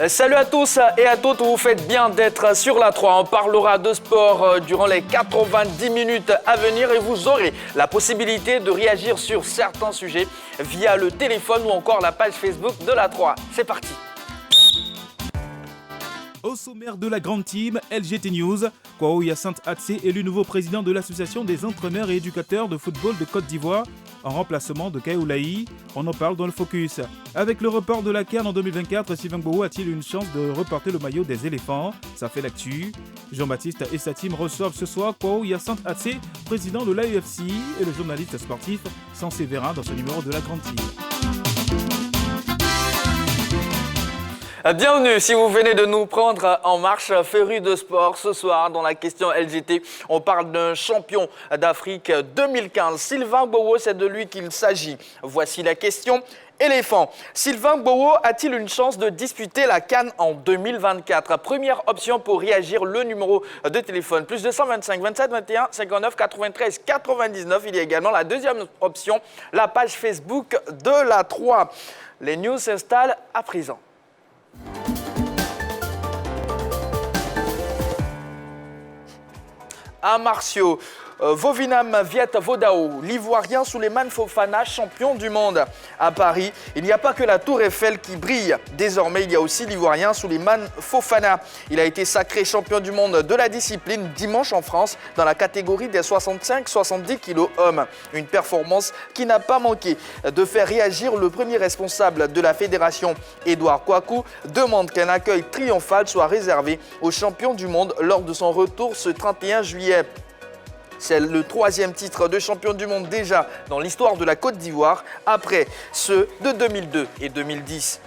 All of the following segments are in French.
Salut à tous et à toutes, vous faites bien d'être sur la 3. On parlera de sport durant les 90 minutes à venir et vous aurez la possibilité de réagir sur certains sujets via le téléphone ou encore la page Facebook de la 3. C'est parti. Au sommaire de la grande team, LGT News, Kwao Hyacinthe Atsé est le nouveau président de l'association des entraîneurs et éducateurs de football de Côte d'Ivoire, en remplacement de Kaoulaï. On en parle dans le Focus. Avec le report de la CAN en 2024, Sylvain Gbowô a-t-il une chance de reporter le maillot des éléphants? Ça fait l'actu. Jean-Baptiste et sa team reçoivent ce soir Kwao Hyacinthe Atsé, président de l'AEFC, et le journaliste sportif Sans Séverin dans ce numéro de la grande team. Bienvenue si vous venez de nous prendre en marche, féru de sport. Ce soir, dans la question LGT, on parle d'un champion d'Afrique 2015. Sylvain Gbowô, c'est de lui qu'il s'agit. Voici la question. Éléphant. Sylvain Gbowô a-t-il une chance de disputer la CAN en 2024? Première option pour réagir, le numéro de téléphone. Plus 225 27 21 59 93 99. Il y a également la deuxième option, la page Facebook de la 3. Les news s'installent à présent. À Martiaux, Vovinam Viet Vodao, l'Ivoirien Souleymane Fofana, champion du monde. À Paris, il n'y a pas que la Tour Eiffel qui brille. Désormais, il y a aussi l'Ivoirien Souleymane Fofana. Il a été sacré champion du monde de la discipline dimanche en France dans la catégorie des 65-70 kg hommes. Une performance qui n'a pas manqué de faire réagir le premier responsable de la fédération. Édouard Kouakou demande qu'un accueil triomphal soit réservé aux champions du monde lors de son retour ce 31 juillet. C'est le troisième titre de champion du monde déjà dans l'histoire de la Côte d'Ivoire, après ceux de 2002 et 2010.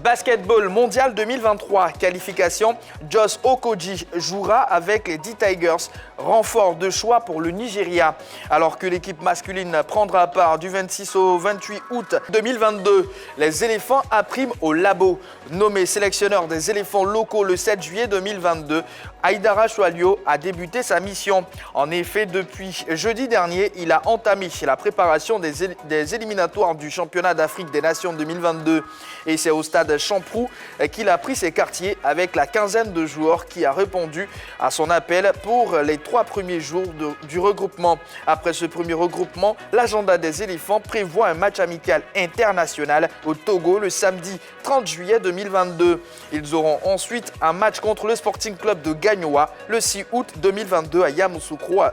Basketball mondial 2023, qualification, Joss Okoji jouera avec les D-Tigers, renfort de choix pour le Nigeria. Alors que l'équipe masculine prendra part du 26 au 28 août 2022, les éléphants appriment au labo. Nommé sélectionneur des éléphants locaux le 7 juillet 2022, Aïdara Choualio a débuté sa mission. En effet, depuis jeudi dernier, il a entamé la préparation des éliminatoires du championnat d'Afrique des Nations 2022. Et c'est au stade Champroux qu'il a pris ses quartiers avec la quinzaine de joueurs qui a répondu à son appel pour les 3 premiers jours du regroupement. Après ce premier regroupement, l'agenda des éléphants prévoit un match amical international au Togo le samedi 30 juillet 2022. Ils auront ensuite un match contre le Sporting Club de Gagnoa le 6 août 2022 à Yamoussoukro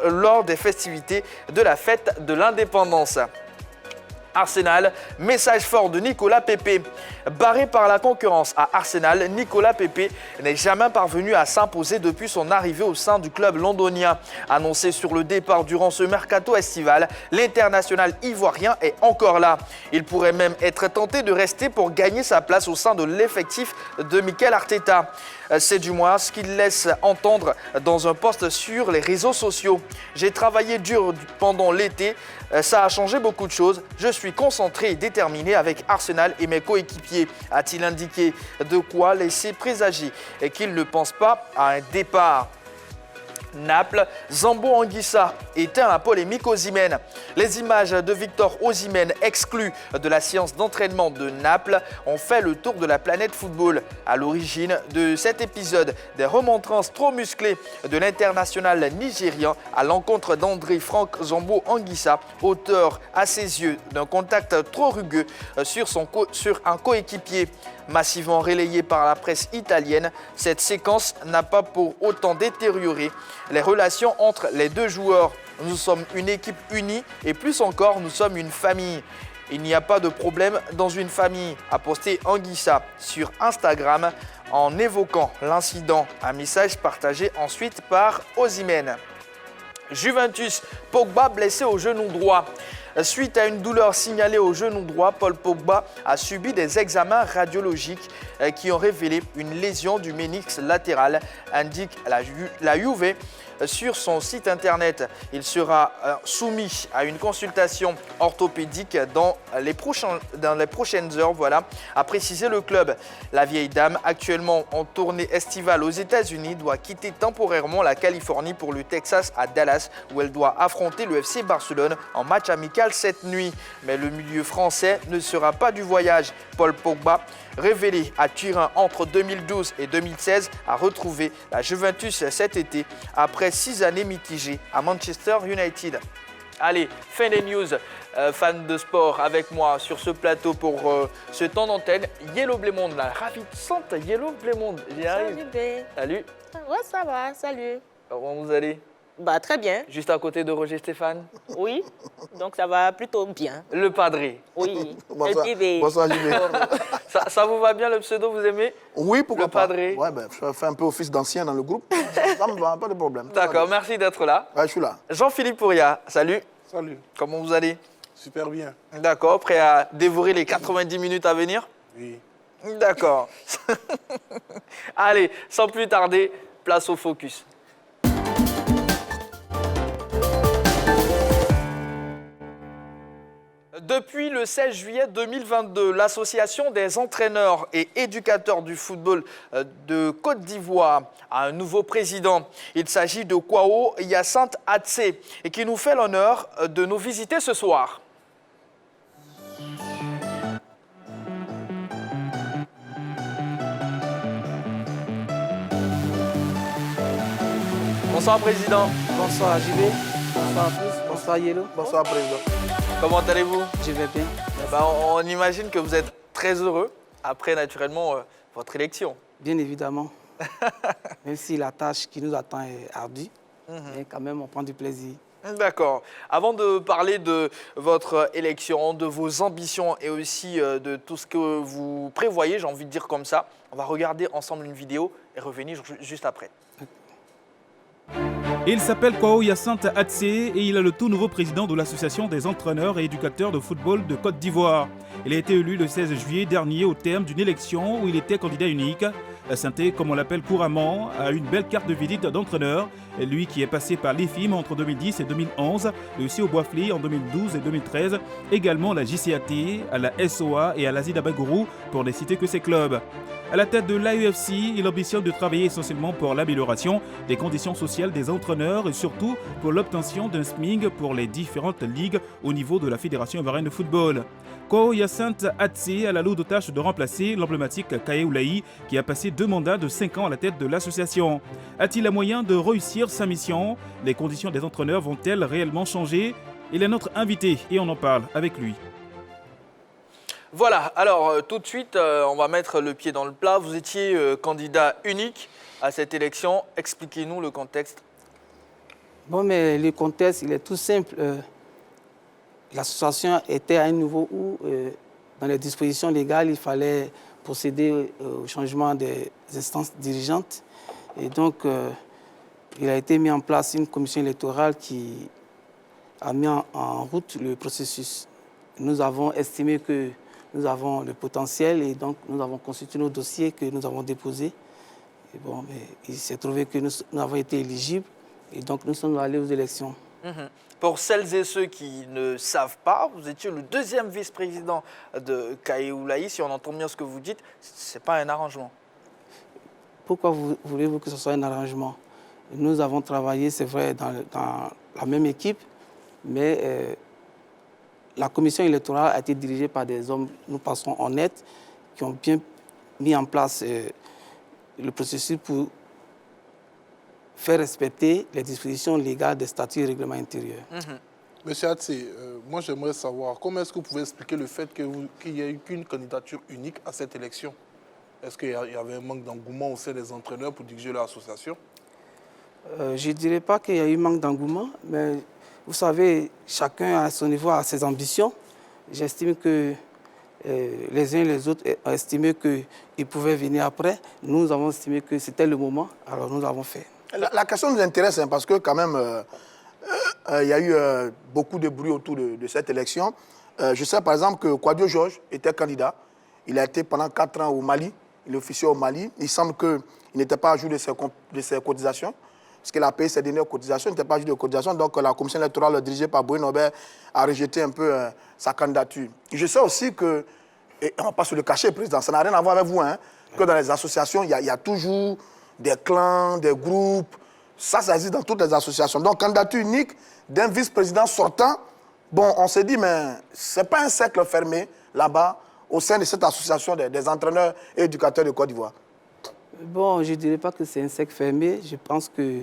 lors des festivités de la fête de l'indépendance. Arsenal, message fort de Nicolas Pepe. Barré par la concurrence à Arsenal, Nicolas Pepe n'est jamais parvenu à s'imposer depuis son arrivée au sein du club londonien. Annoncé sur le départ durant ce mercato estival, l'international ivoirien est encore là. Il pourrait même être tenté de rester pour gagner sa place au sein de l'effectif de Mikel Arteta. C'est du moins ce qu'il laisse entendre dans un post sur les réseaux sociaux. J'ai travaillé dur pendant l'été, ça a changé beaucoup de choses. Je suis concentré et déterminé avec Arsenal et mes coéquipiers, a-t-il indiqué, de quoi laisser présager et qu'il ne pense pas à un départ. Naples, Zambo Anguissa éteint la polémique Osimhen. Les images de Victor Osimhen exclu de la séance d'entraînement de Naples ont fait le tour de la planète football. À l'origine de cet épisode, des remontrances trop musclées de l'international nigérian à l'encontre d'André Franck Zambo Anguissa, auteur à ses yeux d'un contact trop rugueux sur un coéquipier. Massivement relayée par la presse italienne, cette séquence n'a pas pour autant détérioré les relations entre les deux joueurs. Nous sommes une équipe unie et plus encore, nous sommes une famille. Il n'y a pas de problème dans une famille, a posté Anguissa sur Instagram en évoquant l'incident. Un message partagé ensuite par Osimhen. Juventus, Pogba blessé au genou droit. Suite à une douleur signalée au genou droit, Paul Pogba a subi des examens radiologiques qui ont révélé une lésion du ménisque latéral, indique la Juve sur son site internet. Il sera soumis à une consultation orthopédique dans les prochaines heures, a précisé le club. La vieille dame, actuellement en tournée estivale aux États-Unis, doit quitter temporairement la Californie pour le Texas à Dallas, où elle doit affronter le FC Barcelone en match amical cette nuit. Mais le milieu français ne sera pas du voyage. Paul Pogba, révélé à Turin entre 2012 et 2016, a retrouvé la Juventus cet été après 6 années mitigées à Manchester United. Allez, fin des news, fans de sport avec moi sur ce plateau pour ce temps d'antenne. Yellow Blémonde, la ravissante Yellow Blémonde. J'y arrive. Salut B. Salut. Ouais, ça va, salut. Comment vous allez? Bah, très bien. Juste à côté de Roger Stéphane. Oui, donc ça va plutôt bien. Le padré. Oui. Bonsoir, Et puis, bonsoir JB. Ça vous va bien le pseudo, vous aimez? Oui, pourquoi Le pas. padré. Ouais, ben, je fais un peu office d'ancien dans le groupe. Ça me va, pas de problème. D'accord, merci d'être là. Ouais, je suis là. Jean-Philippe Pouria, salut. Salut, Comment vous allez? super bien. D'accord, prêt à dévorer les 90 minutes à venir? Oui. D'accord. Allez, sans plus tarder, place au focus. Depuis le 16 juillet 2022, l'Association des entraîneurs et éducateurs du football de Côte d'Ivoire a un nouveau président. Il s'agit de Kwao Hyacinthe Atsé et qui nous fait l'honneur de nous visiter ce soir. Bonsoir Président. Bonsoir JB, bonsoir à tous, bonsoir Yellow. Bonsoir, Président. Comment allez-vous? Je vais bien. Eh ben, on imagine que vous êtes très heureux après naturellement votre élection. Bien évidemment. Même si la tâche qui nous attend est ardue, mais quand même on prend du plaisir. D'accord. Avant de parler de votre élection, de vos ambitions et aussi de tout ce que vous prévoyez, j'ai envie de dire comme ça, on va regarder ensemble une vidéo et revenir juste après. Il s'appelle Kwao Hyacinthe Atsé et il est le tout nouveau président de l'Association des entraîneurs et éducateurs de football de Côte d'Ivoire. Il a été élu le 16 juillet dernier au terme d'une élection où il était candidat unique. Sainté, comme on l'appelle couramment, a une belle carte de visite d'entraîneur. Lui qui est passé par l'IFIM entre 2010 et 2011, mais aussi au Boisfly en 2012 et 2013, également à la JCAT, à la SOA et à l'Azida Bagourou, pour ne citer que ces clubs. À la tête de l'AEFC, il ambitionne de travailler essentiellement pour l'amélioration des conditions sociales des entraîneurs et surtout pour l'obtention d'un SMIG pour les différentes ligues au niveau de la Fédération ivoirienne de football. Kwao Hyacinthe Atsé a la lourde tâche de remplacer l'emblématique Kaye Oulahi qui a passé 2 mandats de 5 ans à la tête de l'association. A-t-il la moyen de réussir sa mission? Les conditions des entraîneurs vont-elles réellement changer? Il est notre invité et on en parle avec lui. Voilà, alors tout de suite, on va mettre le pied dans le plat. Vous étiez candidat unique à cette élection. Expliquez-nous le contexte. Bon, mais le contexte, il est tout simple. L'association était à un niveau où, dans les dispositions légales, il fallait procéder au changement des instances dirigeantes. Et donc, il a été mis en place une commission électorale qui a mis en route le processus. Nous avons estimé que nous avons le potentiel et donc nous avons constitué nos dossiers que nous avons déposés. Et bon, mais il s'est trouvé que nous avons été éligibles et donc nous sommes allés aux élections. Pour celles et ceux qui ne savent pas, vous étiez le 2e vice-président de Kaye Oulahi. Si on entend bien ce que vous dites, ce n'est pas un arrangement. Pourquoi voulez-vous que ce soit un arrangement? Nous avons travaillé, c'est vrai, dans la même équipe, mais la commission électorale a été dirigée par des hommes, nous pensons honnêtes, qui ont bien mis en place le processus pour faire respecter les dispositions légales des statuts et règlements intérieurs. Monsieur Atsé, moi j'aimerais savoir comment est-ce que vous pouvez expliquer le fait qu'il n'y ait eu qu'une candidature unique à cette élection? Est-ce qu'il y avait un manque d'engouement au sein des entraîneurs pour diriger l'association? Je ne dirais pas qu'il y a eu manque d'engouement, mais vous savez, chacun à son niveau a ses ambitions. J'estime que les uns et les autres ont estimé qu'ils pouvaient venir après. Nous avons estimé que c'était le moment, alors nous l'avons fait. La question nous intéresse parce que quand même, il y a eu beaucoup de bruit autour de cette élection. Je sais par exemple que Kwadio Georges était candidat. Il a été pendant 4 ans au Mali. Il est officier au Mali. Il semble qu'il n'était pas à jour de ses cotisations. Parce qu'il a payé ses dernières cotisations, il n'était pas à jour de cotisations. Donc la commission électorale dirigée par Boy Norbert a rejeté un peu sa candidature. Je sais aussi que, et on ne va pas se le cacher, Président, ça n'a rien à voir avec vous, hein, que dans les associations, il y a toujours des clans, des groupes. Ça existe dans toutes les associations. Donc, candidature unique d'un vice-président sortant, bon, on s'est dit, mais ce n'est pas un cercle fermé là-bas au sein de cette association des entraîneurs et éducateurs de Côte d'Ivoire? Bon, je ne dirais pas que c'est un cercle fermé. Je pense que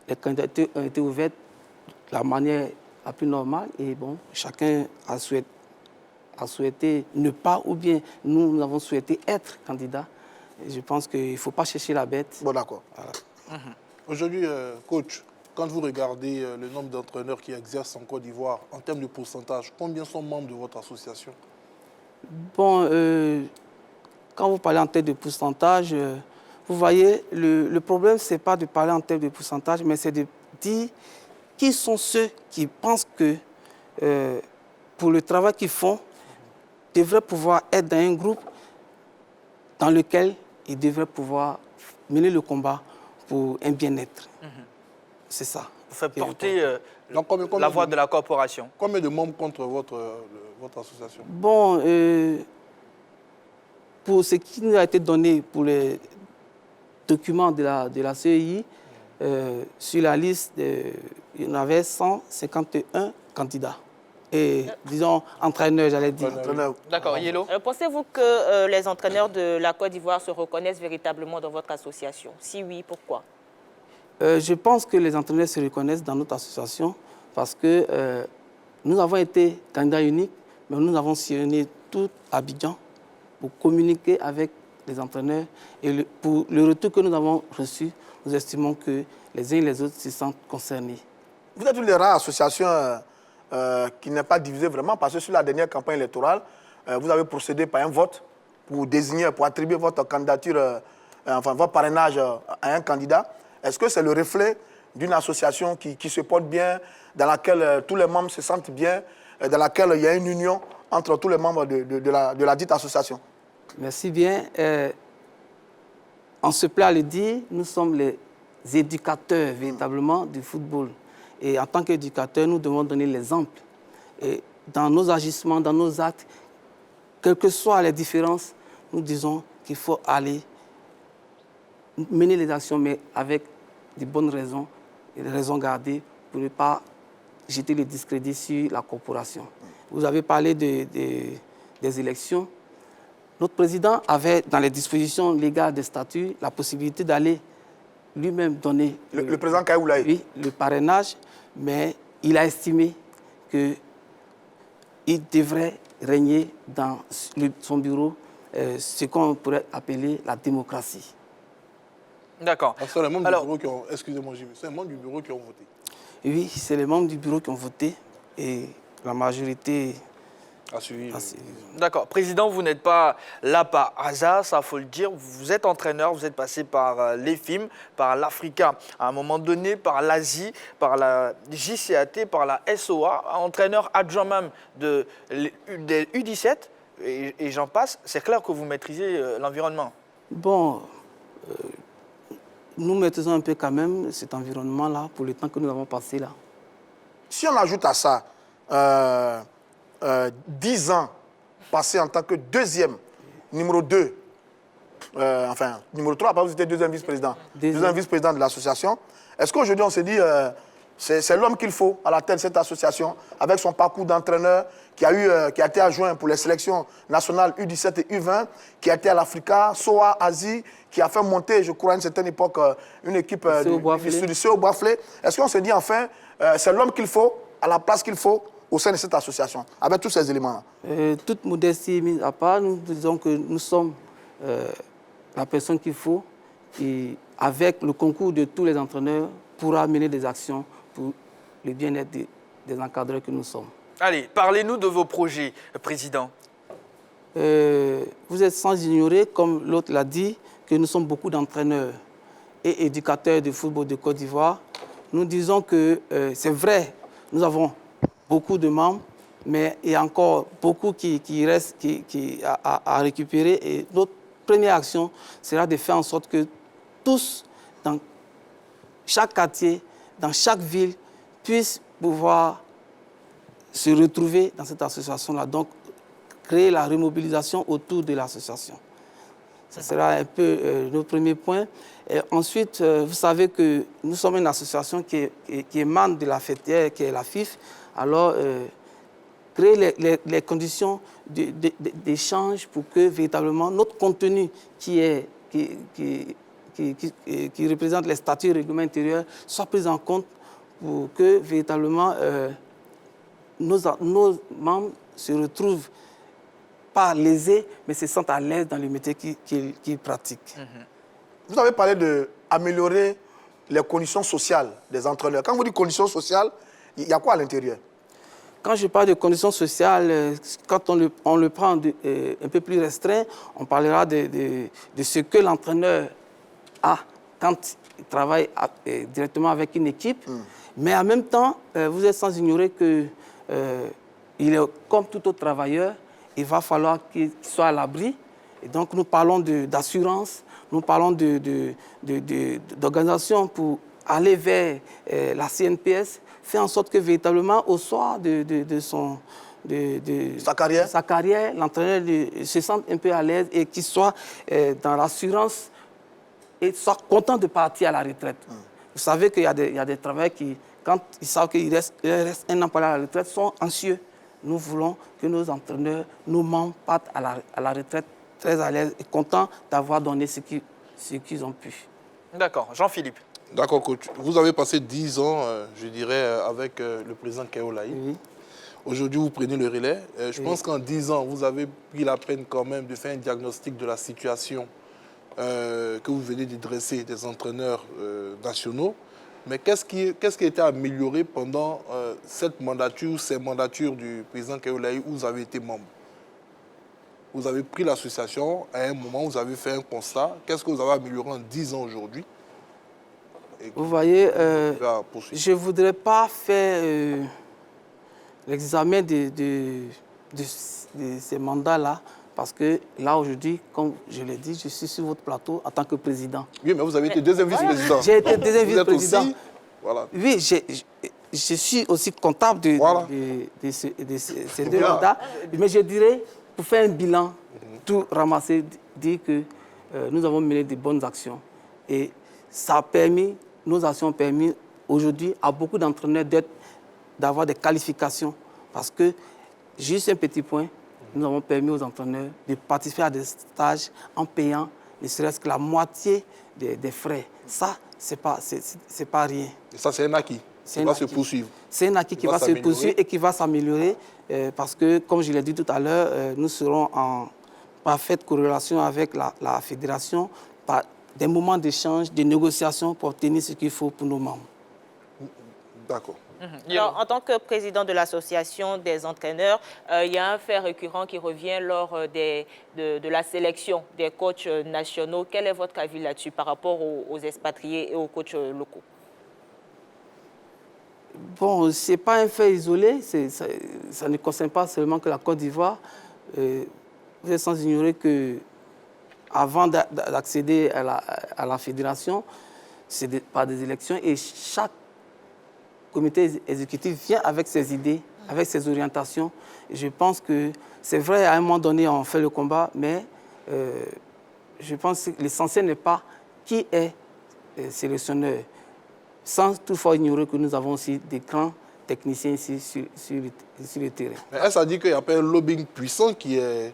les candidatures ont été ouvertes de la manière la plus normale. Et bon, chacun a souhaité ne pas, ou bien nous avons souhaité être candidat. Et je pense qu'il ne faut pas chercher la bête. Bon, d'accord. Voilà. Aujourd'hui, coach, quand vous regardez le nombre d'entraîneurs qui exercent en Côte d'Ivoire, en termes de pourcentage, combien sont membres de votre association? Bon, quand vous parlez en termes de pourcentage, vous voyez, le problème, ce n'est pas de parler en termes de pourcentage, mais c'est de dire qui sont ceux qui pensent que, pour le travail qu'ils font, devraient pouvoir être dans un groupe dans lequel ils devraient pouvoir mener le combat pour un bien-être. C'est ça. Vous faites porter Donc, combien la voix de la corporation. Combien de membres contre votre association? Bon, pour ce qui nous a été donné pour les documents de la CEI, sur la liste, il y en avait 151 candidats. Et disons, entraîneurs, j'allais dire. D'accord, Yellow. Pensez-vous que les entraîneurs de la Côte d'Ivoire se reconnaissent véritablement dans votre association? Si oui, pourquoi? Je pense que les entraîneurs se reconnaissent dans notre association parce que nous avons été candidats uniques, mais nous avons sillonné tout Abidjan pour communiquer avec les entraîneurs. Et pour le retour que nous avons reçu, nous estimons que les uns et les autres se sentent concernés. Vous êtes une des rares associations qui n'est pas divisée vraiment, parce que sur la dernière campagne électorale, vous avez procédé par un vote pour désigner, pour attribuer votre candidature, enfin votre parrainage à un candidat. Est-ce que c'est le reflet d'une association qui se porte bien, dans laquelle tous les membres se sentent bien, dans laquelle il y a une union entre tous les membres de la dite association? Merci bien. On se plaît à le dire, nous sommes les éducateurs véritablement du football. Et en tant qu'éducateurs, nous devons donner l'exemple. Et dans nos agissements, dans nos actes, quelles que soient les différences, nous disons qu'il faut aller mener les actions, mais avec de bonnes raisons, et des raisons gardées pour ne pas jeter le discrédit sur la corporation. Vous avez parlé des élections. Notre président avait, dans les dispositions légales des statuts, la possibilité d'aller lui-même donner le président Kayoulaye. Oui, le parrainage, mais il a estimé qu'il devrait régner dans son bureau ce qu'on pourrait appeler la démocratie. D'accord. C'est les membres du bureau qui ont... Excusez-moi, Jimmy, c'est les membres du bureau qui ont voté. Oui, c'est les membres du bureau qui ont voté et la majorité a suivi. D'accord. Président, vous n'êtes pas là par hasard, ça faut le dire. Vous êtes entraîneur, vous êtes passé par l'EFIM, par l'Africa, à un moment donné, par l'Asie, par la JCAT, par la SOA, entraîneur adjoint même des U17, et j'en passe. C'est clair que vous maîtrisez l'environnement. Bon, nous maîtrisons un peu quand même cet environnement-là pour le temps que nous avons passé là. Si on ajoute à ça 10 ans passés en tant que deuxième, numéro 2, enfin, numéro 3, après vous étiez deuxième vice-président, deuxième vice-président de l'association, est-ce qu'aujourd'hui on se dit c'est l'homme qu'il faut à la tête de cette association, avec son parcours d'entraîneur, qui a été adjoint pour les sélections nationales U17 et U20, qui a été à l'Africa, SOA, Asie, qui a fait monter, je crois, à une certaine époque, une équipe du CO Boisflé. Est-ce qu'on se dit enfin, c'est l'homme qu'il faut, à la place qu'il faut, au sein de cette association, avec tous ces éléments-là? Toute modestie mise à part, nous disons que nous sommes la personne qu'il faut, et avec le concours de tous les entraîneurs, pourra mener des actions pour le bien-être des encadreurs que nous sommes. Allez, parlez-nous de vos projets, Président. Vous êtes sans ignorer, comme l'autre l'a dit, que nous sommes beaucoup d'entraîneurs et éducateurs de football de Côte d'Ivoire. Nous disons que c'est vrai, nous avons beaucoup de membres, mais il y a encore beaucoup qui restent à récupérer. Et notre première action sera de faire en sorte que tous, dans chaque quartier, dans chaque ville, puissent pouvoir se retrouver dans cette association-là. Donc, créer la remobilisation autour de l'association. Ce sera un peu notre premier point. Et ensuite, vous savez que nous sommes une association qui émane de la fêtière, qui est la FIF. Alors, créer les conditions d'échange pour que véritablement notre contenu qui représente les statuts et règlements intérieurs soit pris en compte pour que véritablement nos membres se retrouvent pas lésés, mais se sentent à l'aise dans le métier qu'ils pratiquent. Vous avez parlé d'améliorer les conditions sociales des entraîneurs. Quand vous dites conditions sociales, il y a quoi à l'intérieur? Quand je parle de conditions sociales, quand on le prend un peu plus restreint, on parlera de ce que l'entraîneur a quand il travaille directement avec une équipe. Mais en même temps, vous êtes sans ignorer qu'il est comme tout autre travailleur, il va falloir qu'il soit à l'abri. Et donc nous parlons d'assurance, nous parlons d'organisation pour aller vers la CNPS, faire en sorte que véritablement au soir de sa carrière, l'entraîneur se sente un peu à l'aise et qu'il soit dans l'assurance et soit content de partir à la retraite. Vous savez qu'il y a des travailleurs qui, quand ils savent qu'il reste un an pour aller à la retraite, sont anxieux. Nous voulons que nos entraîneurs, nos membres partent à la retraite très à l'aise et contents d'avoir donné ce qu'ils ont pu. D'accord. Jean-Philippe. D'accord, coach. Vous avez passé 10 ans, je dirais, avec le président Kaolaï. Oui. Aujourd'hui, vous prenez le relais. Je pense qu'en 10 ans, vous avez pris la peine quand même de faire un diagnostic de la situation que vous venez de dresser des entraîneurs nationaux. Mais qu'est-ce qui a été amélioré pendant cette mandature, ces mandatures du président Kaolaï où vous avez été membre? Vous avez pris l'association, à un moment, vous avez fait un constat. Qu'est-ce que vous avez amélioré en 10 ans aujourd'hui? Vous voyez, je ne voudrais pas faire l'examen de ces mandats-là, parce que là, aujourd'hui, comme je l'ai dit, je suis sur votre plateau en tant que président. Oui, mais vous avez été deuxième vice-président. J'ai été deuxième vice-président. Voilà. Oui, je suis aussi comptable de ces deux mandats. Mais je dirais, pour faire un bilan, tout ramasser, dire que nous avons mené de bonnes actions. Et ça a permis, nos actions ont permis aujourd'hui à beaucoup d'entraîneurs d'avoir des qualifications. Parce que, juste un petit point, nous avons permis aux entraîneurs de participer à des stages en payant ne serait-ce que la moitié des frais. Ça, ce n'est pas rien. Et ça, c'est un acquis qui va se poursuivre. C'est un acquis qui va se poursuivre et qui va s'améliorer parce que, comme je l'ai dit tout à l'heure, nous serons en parfaite corrélation avec la fédération par des moments d'échange, de négociations pour obtenir ce qu'il faut pour nos membres. D'accord. Alors, en tant que président de l'association des entraîneurs, il y a un fait récurrent qui revient lors de la sélection des coachs nationaux. Quel est votre avis là-dessus par rapport aux expatriés et aux coachs locaux? Bon, ce n'est pas un fait isolé, ça ne concerne pas seulement que la Côte d'Ivoire. Vous êtes sans ignorer qu'avant d'accéder à la fédération, c'est par des élections et chaque comité exécutif vient avec ses idées, avec ses orientations. Et je pense que c'est vrai, à un moment donné, on fait le combat, mais je pense que l'essentiel n'est pas qui est sélectionneur, sans toutefois ignorer que nous avons aussi des grands techniciens ici sur le terrain. Mais est-ce à dire qu'il n'y a pas un lobbying puissant qui est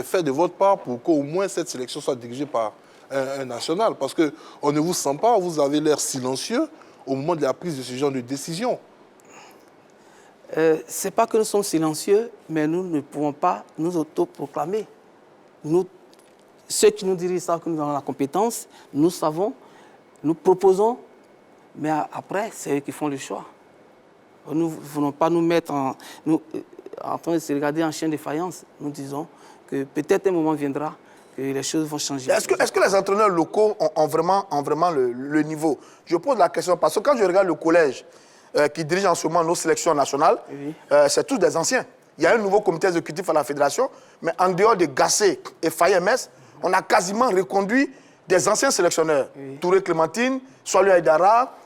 fait de votre part pour qu'au moins cette sélection soit dirigée par un national? Parce qu'on ne vous sent pas, vous avez l'air silencieux au moment de la prise de ce genre de décision. Ce n'est pas que nous sommes silencieux, mais nous ne pouvons pas nous autoproclamer. Ceux qui nous dirigent savent que nous avons la compétence, nous savons, nous proposons, mais après, c'est eux qui font le choix. Nous ne voulons pas nous mettre en train de se regarder en chien de faïence. Nous disons que peut-être un moment viendra que les choses vont changer. Est-ce que les entraîneurs locaux ont vraiment le niveau? Je pose la question parce que quand je regarde le collège qui dirige en ce moment nos sélections nationales, oui. C'est tous des anciens. Il y a un nouveau comité exécutif à la fédération, mais en dehors de Gassé et Faye-MS, on a quasiment reconduit des anciens sélectionneurs. Oui. Touré Clémentine, Soalou Aïdara,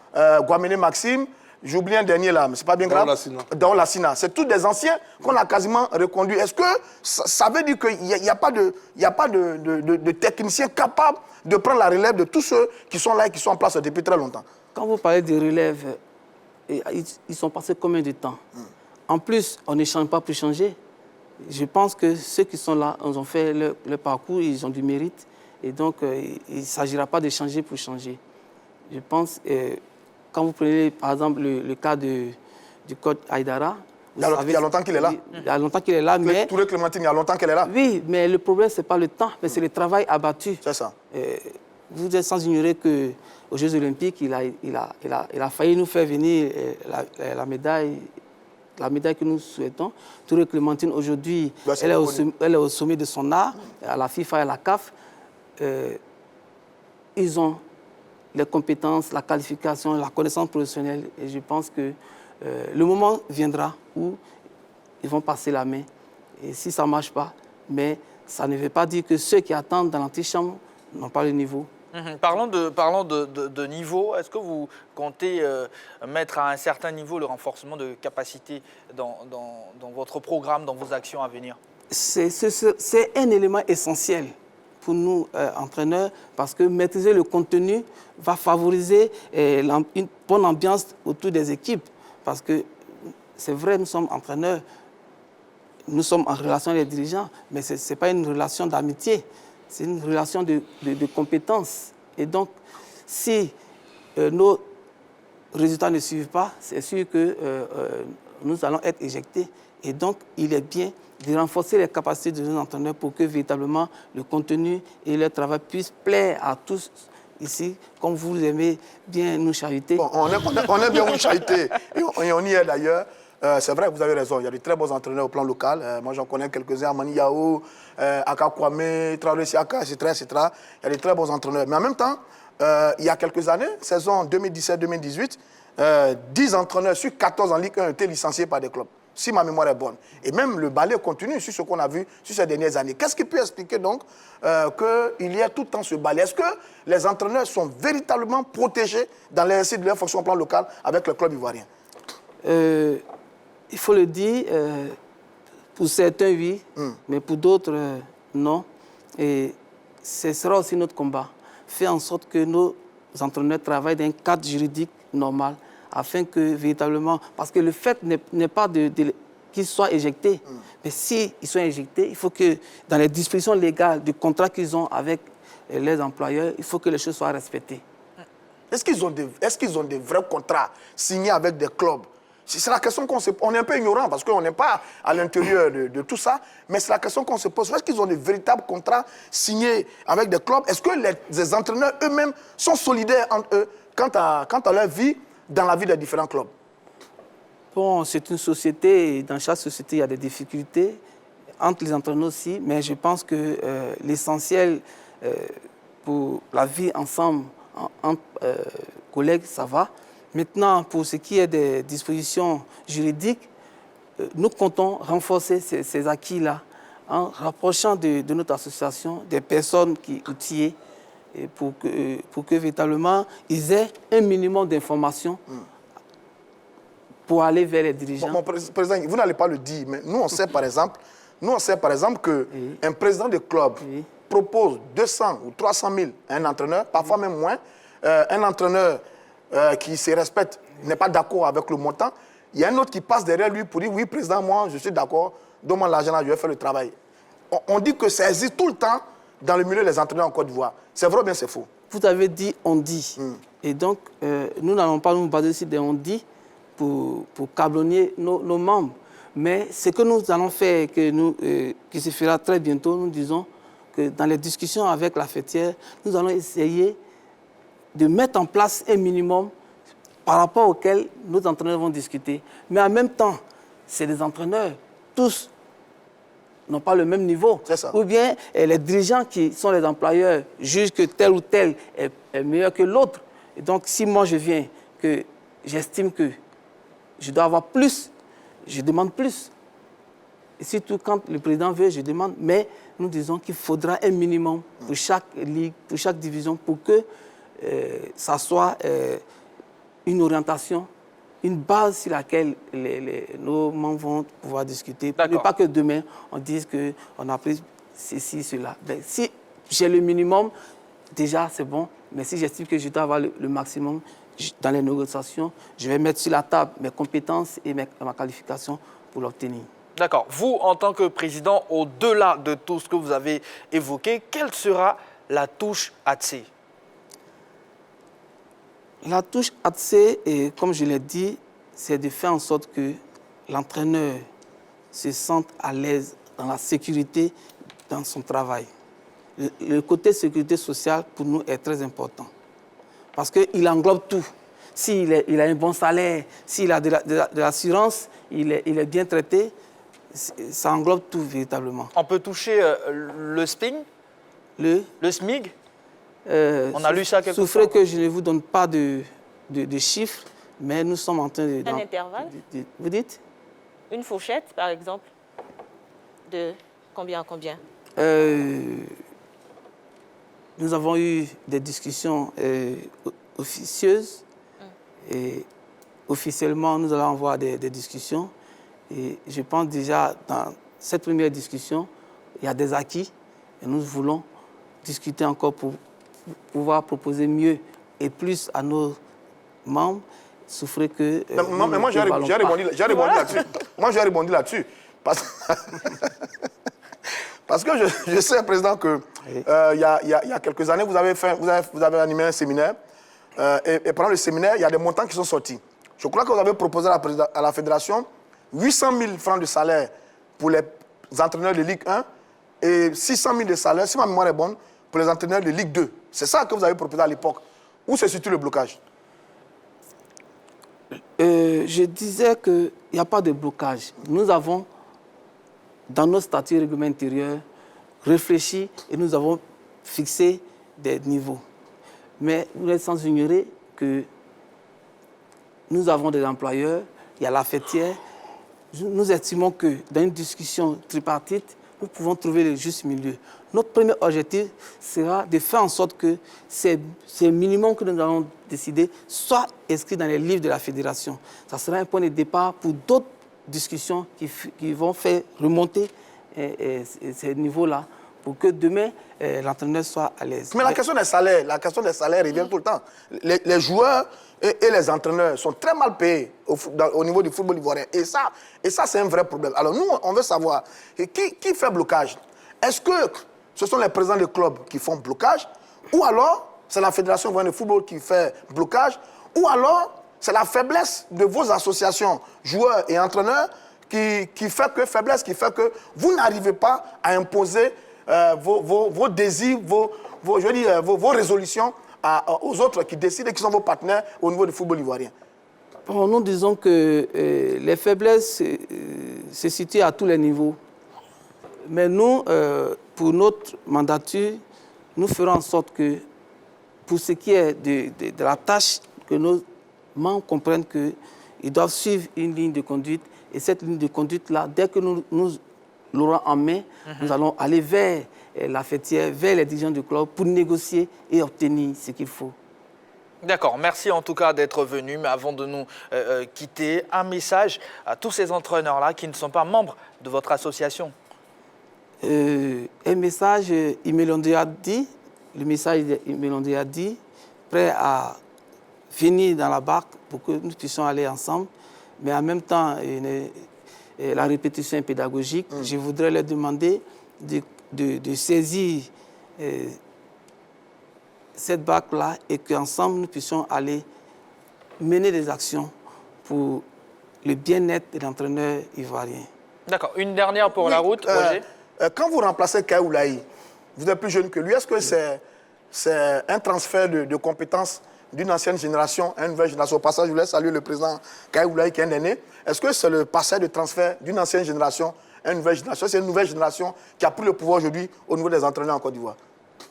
Guamene Maxime, j'oublie un dernier là, mais c'est pas bien grave. Dans la Sina. C'est tous des anciens qu'on a quasiment reconduits. Est-ce que ça veut dire qu'il n'y a pas de techniciens capables de prendre la relève de tous ceux qui sont là et qui sont en place depuis très longtemps? Quand vous parlez de relève, ils sont passés combien de temps? En plus, on ne change pas pour changer. Je pense que ceux qui sont là, ils ont fait leur parcours, ils ont du mérite. Et donc, il ne s'agira pas de changer pour changer. Je pense, quand vous prenez par exemple le cas du coach Aïdara, il y a longtemps qu'il est là. Il y a longtemps qu'il est là, mais... Touré Clémentine, il y a longtemps qu'elle est là. Oui, mais le problème, ce n'est pas le temps, mais c'est le travail abattu. C'est ça. Vous êtes sans ignorer qu'aux Jeux Olympiques, il a failli nous faire venir la médaille que nous souhaitons. Touré Clémentine, aujourd'hui, elle est au sommet de son art, à la FIFA et à la CAF. Ils ont les compétences, la qualification, la connaissance professionnelle. Et je pense que le moment viendra où ils vont passer la main. Et si ça ne marche pas, mais ça ne veut pas dire que ceux qui attendent dans l'antichambre n'ont pas le niveau. Parlons de niveau, est-ce que vous comptez mettre à un certain niveau le renforcement de capacité dans votre programme, dans vos actions à venir? C'est un élément essentiel pour nous, entraîneurs, parce que maîtriser le contenu va favoriser une bonne ambiance autour des équipes. Parce que c'est vrai, nous sommes entraîneurs, nous sommes en relation avec les dirigeants, mais ce n'est pas une relation d'amitié, c'est une relation de compétence. Et donc, si nos résultats ne suivent pas, c'est sûr que nous allons être éjectés. Et donc, il est bien de renforcer les capacités de nos entraîneurs pour que véritablement le contenu et le travail puissent plaire à tous ici, comme vous aimez bien nous chariter. Bon, on aime bien vous chariter et on y est d'ailleurs. C'est vrai, vous avez raison, il y a de très bons entraîneurs au plan local. Moi, j'en connais quelques-uns, Amani Yao, Aka Kwame, Traoré Siaka, etc., etc. Il y a de très bons entraîneurs. Mais en même temps, il y a quelques années, saison 2017-2018, 10 entraîneurs sur 14 en Ligue 1 ont été licenciés par des clubs, si ma mémoire est bonne. Et même le balai continue sur ce qu'on a vu sur ces dernières années. Qu'est-ce qui peut expliquer donc qu'il y a tout le temps ce balai? Est-ce que les entraîneurs sont véritablement protégés dans l'exercice de leur fonction au plan local avec le club ivoirien? Il faut le dire, pour certains, oui, mais pour d'autres, non. Et ce sera aussi notre combat. Faire en sorte que nos entraîneurs travaillent dans un cadre juridique normal, afin que véritablement... Parce que le fait n'est pas qu'ils soient éjectés. Mais s'ils sont éjectés, il faut que dans les dispositions légales du contrat qu'ils ont avec les employeurs, il faut que les choses soient respectées. Est-ce qu'ils ont des vrais contrats signés avec des clubs? C'est la question qu'on se pose. On est un peu ignorant parce qu'on n'est pas à l'intérieur de tout ça, mais c'est la question qu'on se pose. Est-ce qu'ils ont des véritables contrats signés avec des clubs? Est-ce que les entraîneurs eux-mêmes sont solidaires entre eux quant à leur vie dans la vie des différents clubs? Bon, c'est une société et dans chaque société, il y a des difficultés, entre les entraîneurs aussi, mais je pense que l'essentiel pour la vie ensemble, entre collègues, ça va. Maintenant, pour ce qui est des dispositions juridiques, nous comptons renforcer ces acquis-là en rapprochant de notre association des personnes qui outillées pour que véritablement ils aient un minimum d'informations pour aller vers les dirigeants. Bon, président, vous n'allez pas le dire, mais nous on sait par exemple, qu'un président de club propose 200 ou 300 000 à un entraîneur, parfois même moins. Un entraîneur qui se respecte n'est pas d'accord avec le montant. Il y a un autre qui passe derrière lui pour dire « Oui, président, moi, je suis d'accord, donne-moi l'argent, je vais faire le travail. » On dit que ça existe tout le temps dans le milieu des entraîneurs en Côte d'Ivoire. C'est vrai ou bien c'est faux? Vous avez dit « on dit ». Et donc, nous n'allons pas nous baser sur des « on dit » pour câblonner nos membres. Mais ce que nous allons faire, qui se fera très bientôt, nous disons que dans les discussions avec la fêtière, nous allons essayer de mettre en place un minimum par rapport auquel nos entraîneurs vont discuter. Mais en même temps, c'est des entraîneurs, tous n'ont pas le même niveau. Ou bien les dirigeants qui sont les employeurs jugent que tel ou tel est meilleur que l'autre. Et donc, si moi je viens, que j'estime que je dois avoir plus, je demande plus. Et surtout quand le président veut, je demande. Mais nous disons qu'il faudra un minimum pour chaque ligue, pour chaque division, pour que ça soit une orientation, une base sur laquelle nos membres vont pouvoir discuter. Pour ne pas que demain, on dise qu'on a pris ceci, cela. Ben, si j'ai le minimum, déjà, c'est bon. Mais si j'estime que je dois avoir le maximum, dans les négociations, je vais mettre sur la table mes compétences et ma qualification pour l'obtenir. D'accord. Vous, en tant que président, au-delà de tout ce que vous avez évoqué, quelle sera la touche ATSE? La touche ATSE, et comme je l'ai dit, c'est de faire en sorte que l'entraîneur se sente à l'aise dans la sécurité dans son travail. Le côté sécurité sociale, pour nous, est très important. Parce qu'il englobe tout. S'il a un bon salaire, s'il a de l'assurance, il est bien traité, ça englobe tout véritablement. On peut toucher le SPIG? Le SMIG? On a lu ça quelque part. Souffrez que je ne vous donne pas de chiffres, mais nous sommes en train de... Un intervalle? Vous dites? Une fourchette, par exemple, de combien à combien? Nous avons eu des discussions officieuses et officiellement, nous allons avoir des discussions. Et je pense déjà, dans cette première discussion, il y a des acquis et nous voulons discuter encore pour pouvoir proposer mieux et plus à nos membres. Souffrez que... mais moi, j'ai répondu là-dessus. Moi, j'ai répondu là-dessus. Parce que je sais, Président, qu'il y a quelques années, vous avez animé un séminaire. Et pendant le séminaire, il y a des montants qui sont sortis. Je crois que vous avez proposé à la Fédération 800 000 francs de salaire pour les entraîneurs de Ligue 1 et 600 000 de salaire, si ma mémoire est bonne, pour les entraîneurs de Ligue 2. C'est ça que vous avez proposé à l'époque. Où se situe le blocage? Je disais qu'il n'y a pas de blocage. Nous avons, dans nos statuts règlements intérieurs, réfléchi et nous avons fixé des niveaux. Mais vous êtes sans ignorer que nous avons des employeurs, il y a la fêtière. Nous estimons que dans une discussion tripartite, nous pouvons trouver le juste milieu. Notre premier objectif sera de faire en sorte que ces minimums que nous allons décider soient inscrits dans les livres de la Fédération. Ça sera un point de départ pour d'autres discussions qui vont faire remonter ces niveaux-là pour que demain, l'entraîneur soit à l'aise. Mais la question des salaires revient tout le temps. Les joueurs et les entraîneurs sont très mal payés au niveau du football ivoirien. Et ça c'est un vrai problème. Alors nous, on veut savoir qui fait blocage. Est-ce que ce sont les présidents de clubs qui font blocage, ou alors c'est la Fédération ivoirienne de football qui fait blocage, ou alors c'est la faiblesse de vos associations, joueurs et entraîneurs, qui fait que vous n'arrivez pas à imposer vos désirs, vos résolutions aux autres qui décident et qui sont vos partenaires au niveau du football ivoirien. Bon, nous disons que les faiblesses se situent à tous les niveaux. Mais nous, pour notre mandature, nous ferons en sorte que, pour ce qui est de la tâche, que nos membres comprennent qu'ils doivent suivre une ligne de conduite. Et cette ligne de conduite-là, dès que nous l'aurons en main, nous allons aller vers la fêtière, vers les dirigeants du club pour négocier et obtenir ce qu'il faut. D'accord, merci en tout cas d'être venu. Mais avant de nous quitter, un message à tous ces entraîneurs-là qui ne sont pas membres de votre association. Un message, il me l'ont déjà dit, prêt à venir dans la barque pour que nous puissions aller ensemble. Mais en même temps, la répétition est pédagogique. Je voudrais leur demander de saisir cette barque-là et qu'ensemble, nous puissions aller mener des actions pour le bien-être de l'entraîneur ivoirien. D'accord. Une dernière pour la route, Roger. Quand vous remplacez Kaoulaï, vous êtes plus jeune que lui, est-ce que c'est un transfert de compétences d'une ancienne génération à une nouvelle génération? Au passage, je voulais saluer le président Kaoulaï qui est un aîné. Est-ce que c'est le passage de transfert d'une ancienne génération à une nouvelle génération? C'est une nouvelle génération qui a pris le pouvoir aujourd'hui au niveau des entraîneurs en Côte d'Ivoire.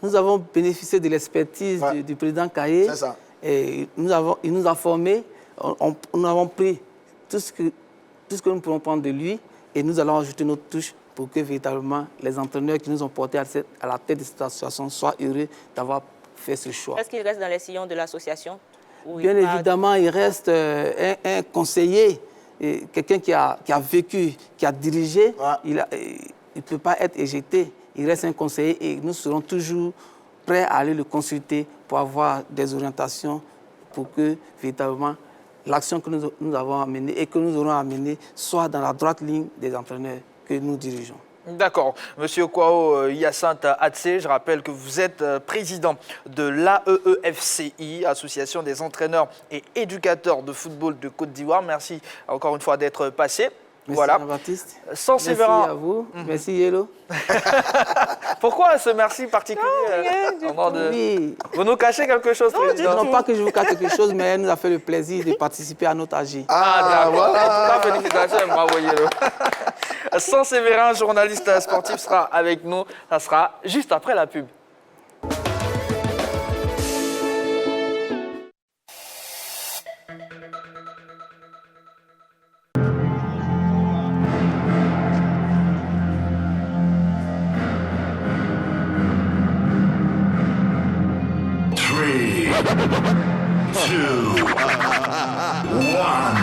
Nous avons bénéficié de l'expertise du président Kaye. C'est ça. Et il nous a formés. Nous avons pris tout ce que nous pouvons prendre de lui et nous allons ajouter notre touche pour que véritablement les entraîneurs qui nous ont portés à la tête de cette association soient heureux d'avoir fait ce choix. Est-ce qu'il reste dans les sillons de l'association? Bien évidemment, il reste un conseiller, quelqu'un qui a vécu, qui a dirigé. Il ne peut pas être éjecté. Il reste un conseiller et nous serons toujours prêts à aller le consulter pour avoir des orientations pour que véritablement l'action que nous avons amenée et que nous aurons amenée soit dans la droite ligne des entraîneurs que nous dirigeons. D'accord. Monsieur Kwao Hyacinthe Atsé, je rappelle que vous êtes président de l'AEEFCI, Association des entraîneurs et éducateurs de football de Côte d'Ivoire. Merci encore une fois d'être passé. Merci Voilà. Jean-Baptiste. Sans Sévérin. Merci à vous. Merci Yelo. Pourquoi ce merci particulier Oui. Vous nous cachez quelque chose, président? Non, pas que je vous cache quelque chose, mais elle nous a fait le plaisir de participer à notre AG. D'accord. Voilà. En tout cas, félicitations, bravo Yelo. Sans Sévérin, journaliste sportif, sera avec nous. Ça sera juste après la pub. Three, two, one.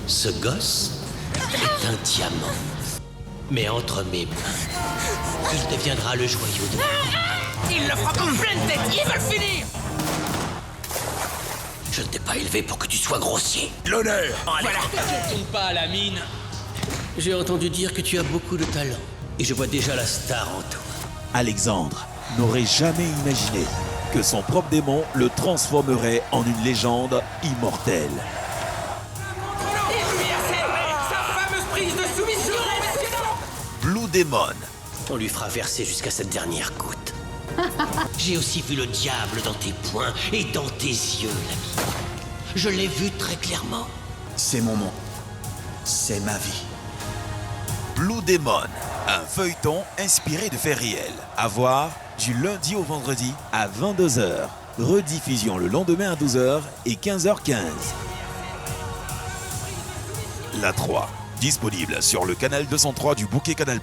Ce gosse est un diamant. Mais entre mes mains, il deviendra le joyau de... Il le frappe en pleine tête, ils veulent finir. Je ne t'ai pas élevé pour que tu sois grossier. L'honneur. Voilà. Ne tourne pas à la mine. J'ai entendu dire que tu as beaucoup de talent. Et je vois déjà la star en toi. Alexandre n'aurait jamais imaginé que son propre démon le transformerait en une légende immortelle. Sa fameuse prise de soumission. Blue Demon, On lui fera verser jusqu'à cette dernière goutte. J'ai aussi vu le diable dans tes poings et dans tes yeux, l'ami. Je l'ai vu très clairement. C'est mon monde. C'est ma vie. Blue Demon, un feuilleton inspiré de faits réels. À voir du lundi au vendredi à 22h. Rediffusion le lendemain à 12h et 15h15. La 3, disponible sur le canal 203 du bouquet Canal+,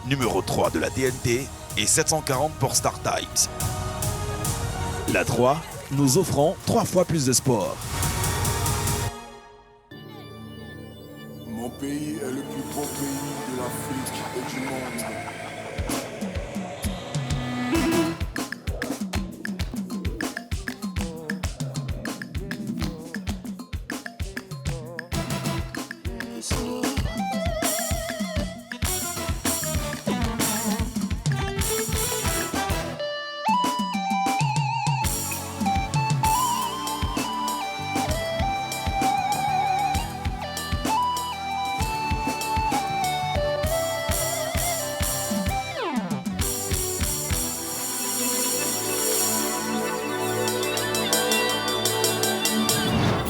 numéro 3 de la TNT et 740 pour Star Times. La 3, nous offrons 3 fois plus de sport. Mon pays est le plus beau pays de l'Afrique et du monde.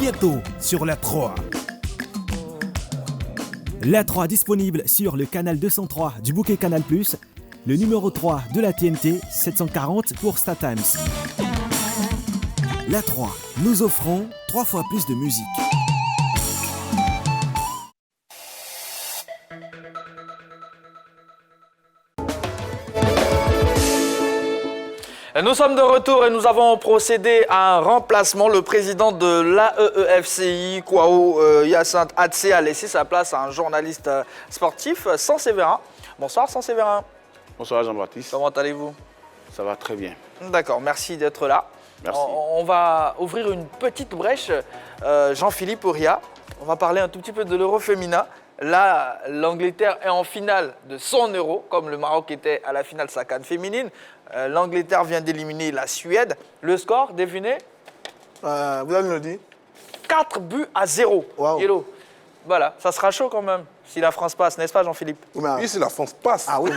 Bientôt sur la 3. La 3 disponible sur le canal 203 du bouquet Canal+, le numéro 3 de la TNT, 740 pour Star Times. La 3, nous offrons 3 fois plus de musique. Nous sommes de retour et nous avons procédé à un remplacement. Le président de l'AEEFCI, Kwao Hyacinthe Atsé, a laissé sa place à un journaliste sportif, Sans Sévérin. Bonsoir, Sans Sévérin. Bonsoir, Jean-Baptiste. Comment allez-vous? Ça va très bien. D'accord, merci d'être là. Merci. On va ouvrir une petite brèche. Jean-Philippe Auria, on va parler un tout petit peu de l'Euro féminin. Là, l'Angleterre est en finale de son Euro, comme le Maroc était à la finale de sa CAN féminine. L'Angleterre vient d'éliminer la Suède. Le score, devinez? Vous allez nous le dire. 4-0. Wow. Yellow. Voilà, ça sera chaud quand même si la France passe, n'est-ce pas, Jean-Philippe? Oui, si la France passe. Ah oui,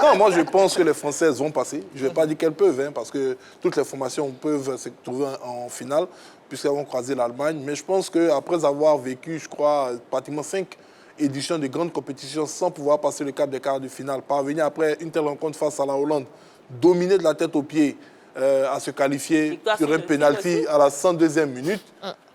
non, moi je pense que les Françaises vont passer. Je ne vais pas dire qu'elles peuvent, hein, parce que toutes les formations peuvent se trouver en finale, puisqu'elles vont croiser l'Allemagne. Mais je pense qu'après avoir vécu, je crois, pratiquement 5 éditions de grandes compétitions sans pouvoir passer le cap des quarts de finale, parvenir après une telle rencontre face à la Hollande, dominer de la tête aux pieds, à se qualifier sur un pénalty à la 102e minute,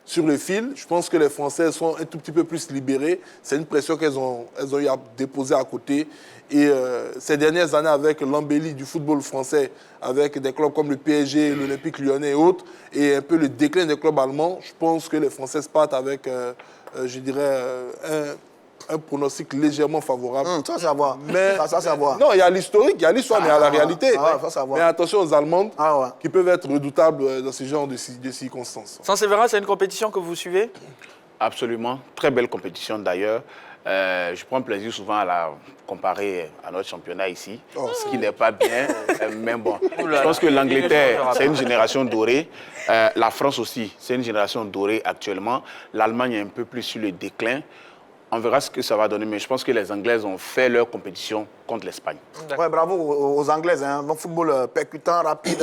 sur le fil. Je pense que les Français sont un tout petit peu plus libérés. C'est une pression qu'elles ont eu à déposer à côté. Et ces dernières années, avec l'embellie du football français, avec des clubs comme le PSG, l'Olympique Lyonnais et autres, et un peu le déclin des clubs allemands, je pense que les Français partent avec, je dirais, un pronostic légèrement favorable. Ça, c'est à voir. Mais, ça, c'est à voir. Non, il y a l'historique, il y a l'histoire, mais il y a la réalité. Ça, c'est à voir. Mais attention aux Allemandes qui peuvent être redoutables dans ce genre de circonstances. Saint-Séverin, c'est une compétition que vous suivez? Absolument. Très belle compétition d'ailleurs. Je prends plaisir souvent à la comparer à notre championnat ici, ce qui n'est pas bien, mais bon. Je pense que l'Angleterre, c'est une génération dorée. La France aussi, c'est une génération dorée actuellement. L'Allemagne est un peu plus sur le déclin. On verra ce que ça va donner, mais je pense que les Anglaises ont fait leur compétition contre l'Espagne. Ouais, bravo aux Anglaises. Hein. Bon football percutant, rapide,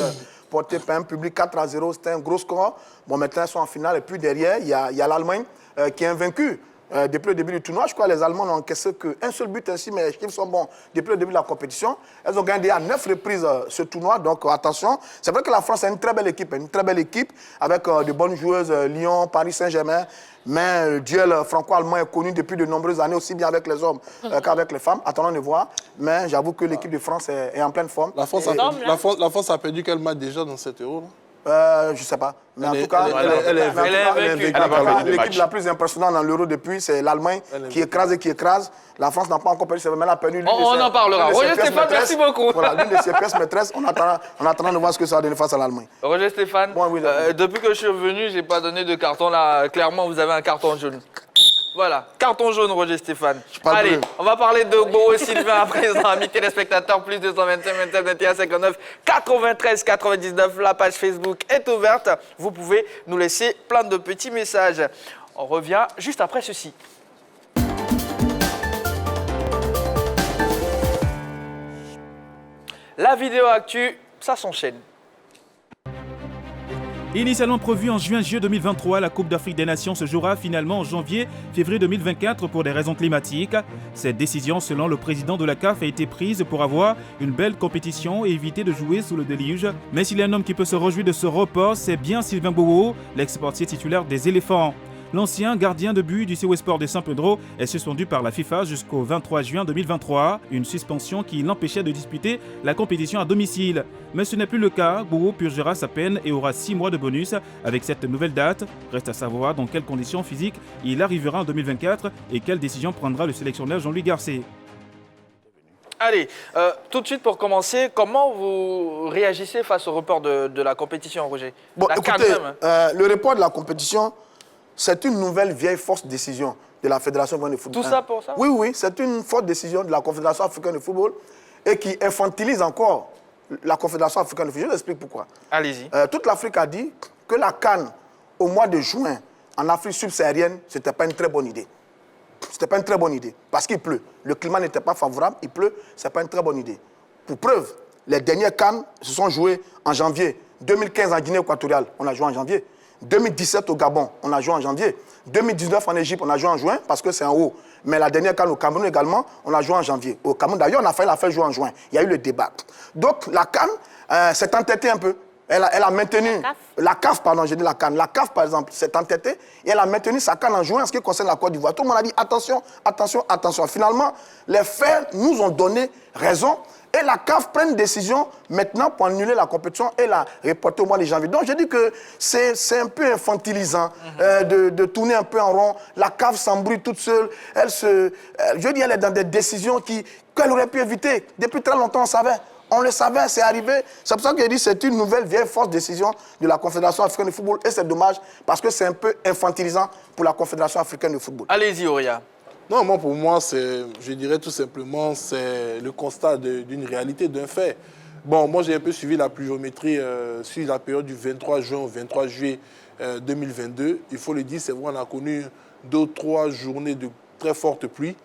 porté par un public 4-0, c'était un gros score. Bon, maintenant, elles sont en finale. Et puis derrière, il y a l'Allemagne qui est invaincue. Depuis le début du tournoi, je crois que les Allemands n'ont encaissé qu'un seul but ainsi, mais les chiffres sont bons. Depuis le début de la compétition, elles ont gagné à 9 reprises ce tournoi, donc attention. C'est vrai que la France a une très belle équipe avec de bonnes joueuses, Lyon, Paris Saint-Germain, mais le duel franco-allemand est connu depuis de nombreuses années, aussi bien avec les hommes qu'avec les femmes. Attendons de voir, mais j'avoue que l'équipe de France est en pleine forme. La France a perdu quel match déjà dans cette Euro là? Je ne sais pas. Mais en tout cas, l'équipe la plus impressionnante dans l'Euro depuis, c'est l'Allemagne qui écrase. La France n'a pas encore perdu, mais elle a perdu. On en parlera. Roger Stéphane, merci beaucoup. Voilà, l'une de ses pièces maîtresses, on attend de voir ce que ça va donner face à l'Allemagne. Roger Stéphane, depuis que je suis revenu, je n'ai pas donné de carton. Là, clairement, vous avez un carton jaune. Voilà, carton jaune, Roger Stéphane. Allez, on va parler de Bobo Sylvain à présent, amis téléspectateurs, plus 225 27 21 59 93 99. La page Facebook est ouverte. Vous pouvez nous laisser plein de petits messages. On revient juste après ceci. La vidéo actu, ça s'enchaîne. Initialement prévue en juin-juillet 2023, la Coupe d'Afrique des Nations se jouera finalement en janvier-février 2024 pour des raisons climatiques. Cette décision, selon le président de la CAF, a été prise pour avoir une belle compétition et éviter de jouer sous le déluge. Mais s'il y a un homme qui peut se réjouir de ce report, c'est bien Sylvain Bowo, l'ex-portier titulaire des Éléphants. L'ancien gardien de but du COSport de Saint-Pedro est suspendu par la FIFA jusqu'au 23 juin 2023, une suspension qui l'empêchait de disputer la compétition à domicile. Mais ce n'est plus le cas, Bowo purgera sa peine et aura 6 mois de bonus avec cette nouvelle date. Reste à savoir dans quelles conditions physiques il arrivera en 2024 et quelle décision prendra le sélectionneur Jean-Louis Garcet. Allez, tout de suite pour commencer, comment vous réagissez face au report de la compétition, Roger? Bon, écoutez, le report de la compétition, c'est une nouvelle vieille forte décision de la Fédération africaine de football. Tout ça pour ça? Oui, c'est une forte décision de la Confédération africaine de football et qui infantilise encore la Confédération africaine de football. Je vous explique pourquoi. Allez-y. Toute l'Afrique a dit que la CAN au mois de juin en Afrique subsaharienne, ce n'était pas une très bonne idée. Ce n'était pas une très bonne idée parce qu'il pleut. Le climat n'était pas favorable, il pleut, ce n'est pas une très bonne idée. Pour preuve, les dernières CAN se sont jouées en janvier. 2015 en Guinée équatoriale, on a joué en janvier. 2017 au Gabon, on a joué en janvier. 2019 en Égypte, on a joué en juin parce que c'est en haut. Mais la dernière CAN au Cameroun également, on a joué en janvier. Au Cameroun d'ailleurs, on a failli la faire jouer en juin. Il y a eu le débat. Donc la CAN s'est entêtée un peu. Elle a maintenu... La CAF, pardon, j'ai dit la CAN. La CAF, par exemple, s'est entêtée et elle a maintenu sa CAN en juin en ce qui concerne la Côte d'Ivoire. Tout le monde a dit attention, attention, attention. Finalement, les faits nous ont donné raison. Et la CAF prend une décision maintenant pour annuler la compétition et la reporter au mois de janvier. Donc je dis que c'est un peu infantilisant de tourner un peu en rond. La CAF s'embrouille toute seule. Je dis elle est dans des décisions qu'elle aurait pu éviter. Depuis très longtemps, on savait. On le savait, c'est arrivé. C'est pour ça que je dis que c'est une nouvelle vieille forte décision de la Confédération africaine de football. Et c'est dommage parce que c'est un peu infantilisant pour la Confédération africaine de football. Allez-y, Auria. Non, moi, pour moi, je dirais tout simplement, c'est le constat d'une réalité, d'un fait. Bon, moi, j'ai un peu suivi la pluviométrie sur la période du 23 juin au 23 juillet 2022. Il faut le dire, c'est vrai, on a connu 2 ou 3 journées de très fortes pluies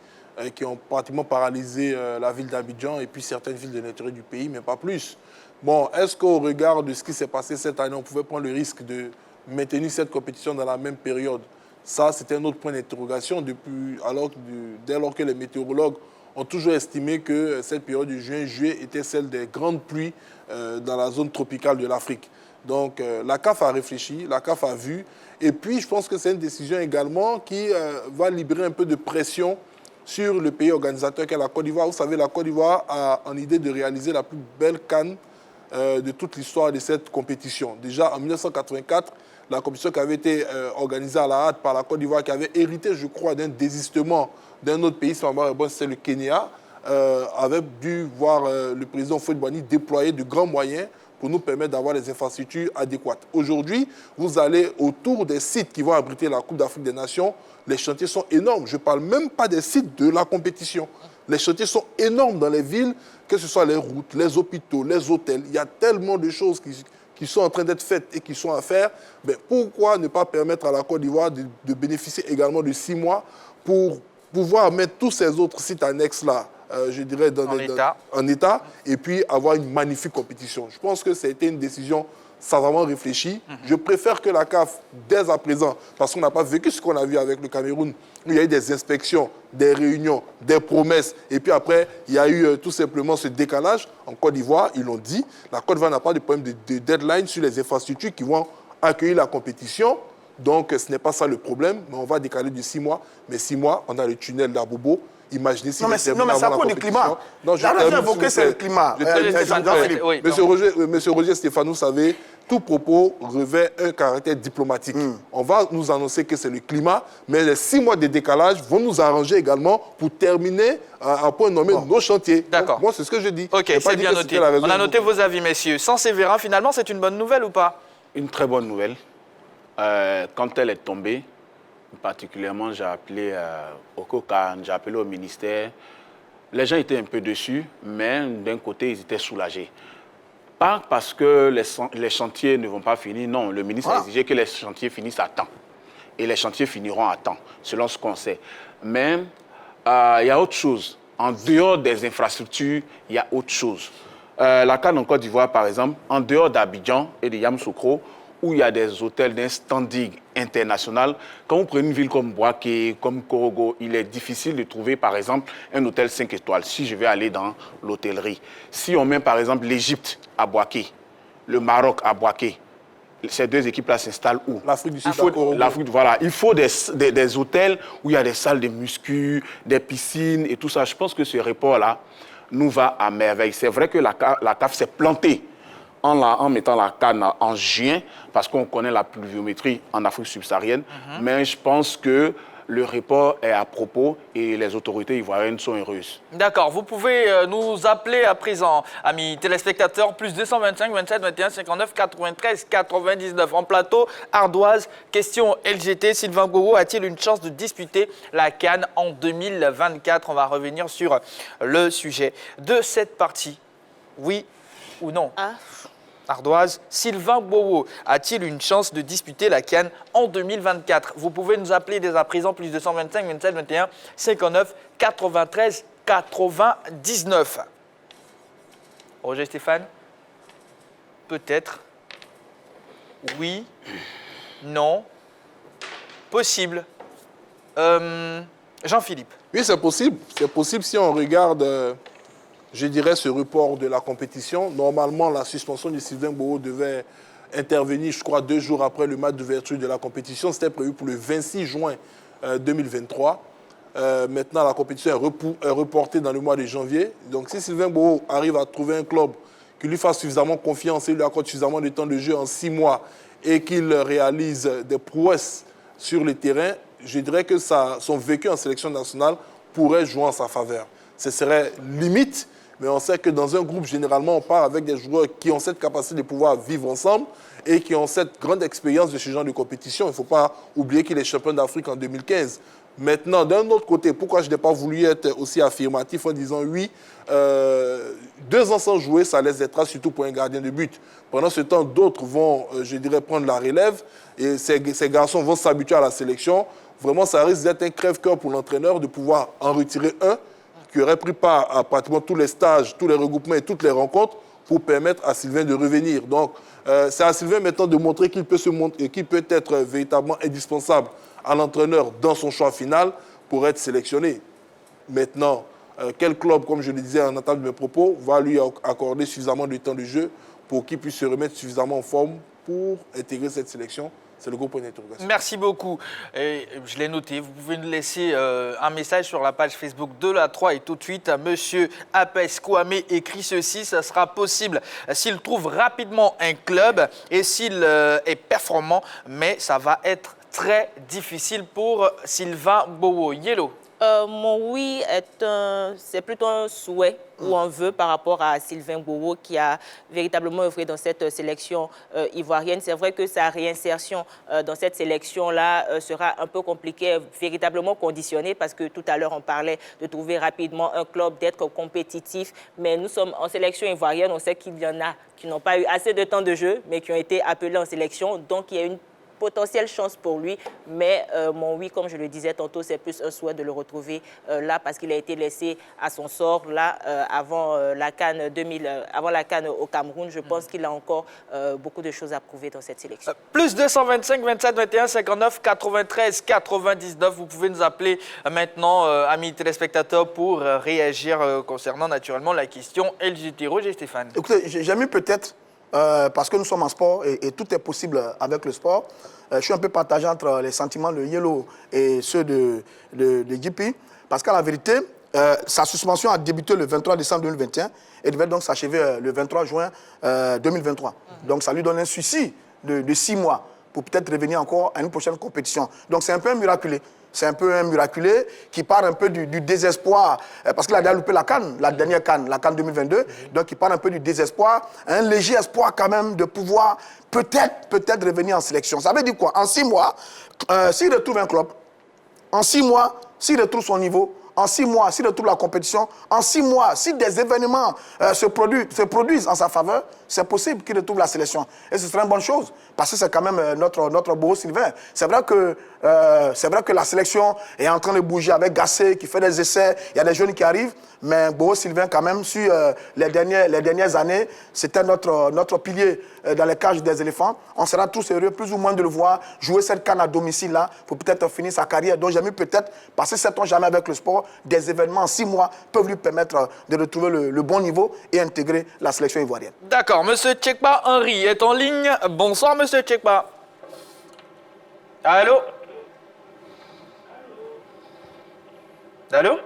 qui ont pratiquement paralysé la ville d'Abidjan et puis certaines villes de l'intérieur du pays, mais pas plus. Bon, est-ce qu'au regard de ce qui s'est passé cette année, on pouvait prendre le risque de maintenir cette compétition dans la même période? Ça, c'était un autre point d'interrogation dès lors que les météorologues ont toujours estimé que cette période de juin-juillet était celle des grandes pluies dans la zone tropicale de l'Afrique. Donc la CAF a réfléchi, la CAF a vu. Et puis je pense que c'est une décision également qui va libérer un peu de pression sur le pays organisateur qu'est la Côte d'Ivoire. Vous savez, la Côte d'Ivoire a en idée de réaliser la plus belle CAN de toute l'histoire de cette compétition. Déjà en 1984, la compétition qui avait été organisée à la hâte par la Côte d'Ivoire, qui avait hérité, je crois, d'un désistement d'un autre pays, c'est le Kenya, avait dû voir le président Houphouët-Boigny déployer de grands moyens pour nous permettre d'avoir les infrastructures adéquates. Aujourd'hui, vous allez autour des sites qui vont abriter la Coupe d'Afrique des Nations, les chantiers sont énormes. Je ne parle même pas des sites de la compétition. Les chantiers sont énormes dans les villes, que ce soit les routes, les hôpitaux, les hôtels. Il y a tellement de choses qui sont en train d'être faites et qui sont à faire. Mais pourquoi ne pas permettre à la Côte d'Ivoire de bénéficier également de 6 mois pour pouvoir mettre tous ces autres sites annexes-là, je dirais, en état, et puis avoir une magnifique compétition. Je pense que ça a été une décision savamment réfléchie. Je préfère que la CAF, dès à présent, parce qu'on n'a pas vécu ce qu'on a vu avec le Cameroun, où il y a eu des inspections, des réunions, des promesses, et puis après, il y a eu tout simplement ce décalage. En Côte d'Ivoire, ils l'ont dit, la Côte d'Ivoire n'a pas de problème de deadline sur les infrastructures qui vont accueillir la compétition. Donc, ce n'est pas ça le problème, mais on va décaler de 6 mois. Mais 6 mois, on a le tunnel d'Abobo. Imaginez si... Non, mais c'est à cause du climat. Non, je l'ai évoqué, c'est le climat. Monsieur Roger Stéphane, vous savez, tout propos revêt un caractère diplomatique. On va nous annoncer que c'est le climat, mais les 6 mois de décalage vont nous arranger également pour terminer à point nommé nos chantiers. D'accord. Moi, c'est ce que je dis. Ok, c'est bien noté. On a noté vos avis, messieurs. Sans Sévérin, finalement, c'est une bonne nouvelle ou pas? Une très bonne nouvelle. Quand elle est tombée, particulièrement, j'ai appelé au COCAN, j'ai appelé au ministère. Les gens étaient un peu déçus, mais d'un côté, ils étaient soulagés. Pas parce que les chantiers ne vont pas finir, non. Le ministre a exigé que les chantiers finissent à temps. Et les chantiers finiront à temps, selon ce qu'on sait. Mais il y a autre chose. En dehors des infrastructures, il y a autre chose. La CAN en Côte d'Ivoire, par exemple, en dehors d'Abidjan et de Yamoussoukro, où il y a des hôtels d'un standing international. Quand vous prenez une ville comme Bouaké, comme Korogo, il est difficile de trouver, par exemple, un hôtel 5 étoiles, si je vais aller dans l'hôtellerie. Si on met, par exemple, l'Égypte à Bouaké, le Maroc à Bouaké, ces deux équipes-là s'installent où? L'Afrique du Sud. Voilà. Il faut des hôtels où il y a des salles de muscu, des piscines et tout ça. Je pense que ce report-là nous va à merveille. C'est vrai que la CAF s'est plantée en mettant la CAN en juin, parce qu'on connaît la pluviométrie en Afrique subsaharienne. Mais je pense que le report est à propos et les autorités ivoiriennes sont heureuses. D'accord, vous pouvez nous appeler à présent, amis téléspectateurs, plus 225 27 21 59 93 99. En plateau, Ardoise, question LGT, Sylvain Gbagbo a-t-il une chance de disputer la CAN en 2024? On va revenir sur le sujet de cette partie. Oui ou non? Ardoise, Sylvain Gbagbo a-t-il une chance de disputer la CAN en 2024? Vous pouvez nous appeler dès à présent, plus 225 27 21 59 93 99. Roger Stéphane? Peut-être. Oui. Non. Possible. Jean-Philippe? Oui, c'est possible. C'est possible si on regarde... je dirais ce report de la compétition. Normalement, la suspension de Sylvain Gbagbo devait intervenir, je crois, 2 jours après le match d'ouverture de la compétition. C'était prévu pour le 26 juin 2023. Maintenant, la compétition est reportée dans le mois de janvier. Donc, si Sylvain Gbagbo arrive à trouver un club qui lui fasse suffisamment confiance et lui accorde suffisamment de temps de jeu en 6 mois et qu'il réalise des prouesses sur le terrain, je dirais que son vécu en sélection nationale pourrait jouer en sa faveur. Ce serait limite. Mais on sait que dans un groupe, généralement, on part avec des joueurs qui ont cette capacité de pouvoir vivre ensemble et qui ont cette grande expérience de ce genre de compétition. Il ne faut pas oublier qu'il est champion d'Afrique en 2015. Maintenant, d'un autre côté, pourquoi je n'ai pas voulu être aussi affirmatif en disant oui, 2 ans sans jouer, ça laisse des traces, surtout pour un gardien de but. Pendant ce temps, d'autres vont, je dirais, prendre la relève et ces garçons vont s'habituer à la sélection. Vraiment, ça risque d'être un crève-cœur pour l'entraîneur de pouvoir en retirer un qui aurait pris part à pratiquement tous les stages, tous les regroupements et toutes les rencontres pour permettre à Sylvain de revenir. Donc, c'est à Sylvain maintenant de montrer qu'il peut être véritablement indispensable à l'entraîneur dans son choix final pour être sélectionné. Maintenant, quel club, comme je le disais en entame de mes propos, va lui accorder suffisamment de temps de jeu pour qu'il puisse se remettre suffisamment en forme pour intégrer cette sélection? C'est le gros point d'interrogation. Merci beaucoup. Et je l'ai noté. Vous pouvez nous laisser un message sur la page Facebook de la 3 et tout de suite, Monsieur Apes Kouame écrit ceci. Ça sera possible s'il trouve rapidement un club et s'il est performant, mais ça va être très difficile pour Sylvain Bowo. Yellow. Mon oui c'est plutôt un souhait ou un vœu par rapport à Sylvain Bowo qui a véritablement œuvré dans cette sélection ivoirienne. C'est vrai que sa réinsertion dans cette sélection-là sera un peu compliquée, véritablement conditionnée, parce que tout à l'heure on parlait de trouver rapidement un club, d'être compétitif. Mais nous sommes en sélection ivoirienne, on sait qu'il y en a qui n'ont pas eu assez de temps de jeu, mais qui ont été appelés en sélection. Donc il y a une potentielle chance pour lui, mais mon oui, comme je le disais tantôt, c'est plus un souhait de le retrouver là, parce qu'il a été laissé à son sort là avant la CAN au Cameroun. Je pense qu'il a encore beaucoup de choses à prouver dans cette sélection. Plus 225 27 21 59 93 99. Vous pouvez nous appeler maintenant, amis téléspectateurs, pour réagir concernant naturellement la question LGBT. Roger Stéphane. Écoutez, j'ai mis peut-être, parce que nous sommes en sport et tout est possible avec le sport. Je suis un peu partagé entre les sentiments de Yellow et ceux de JP, parce qu'à la vérité, sa suspension a débuté le 23 décembre 2021 et devait donc s'achever le 23 juin 2023. Donc ça lui donne un souci de 6 mois pour peut-être revenir encore à une prochaine compétition. Donc c'est un peu un miraculé. C'est un peu un miraculé qui part un peu du désespoir, parce qu'il a déjà loupé la CAN, la dernière CAN, la CAN 2022. Donc il part un peu du désespoir, un léger espoir quand même de pouvoir peut-être revenir en sélection. Ça veut dire quoi? En 6 mois, s'il retrouve un club, en 6 mois, s'il retrouve son niveau, en 6 mois, s'il retrouve la compétition, en 6 mois, si des événements se produisent en sa faveur, c'est possible qu'il retrouve la sélection. Et ce serait une bonne chose, parce que c'est quand même notre beau Sylvain. C'est vrai que la sélection est en train de bouger avec Gassé qui fait des essais, il y a des jeunes qui arrivent, mais Bowo Sylvain quand même, sur les dernières années, c'était notre pilier dans les cages des éléphants. On sera tous heureux, plus ou moins, de le voir jouer cette CAN à domicile-là pour peut-être finir sa carrière. Donc j'ai mis peut-être, parce que sait-on jamais avec le sport, des événements en 6 mois peuvent lui permettre de retrouver le bon niveau et intégrer la sélection ivoirienne. D'accord, Monsieur Tchekba Henri est en ligne. Bonsoir, Monsieur Tchekba. Allô? Allô?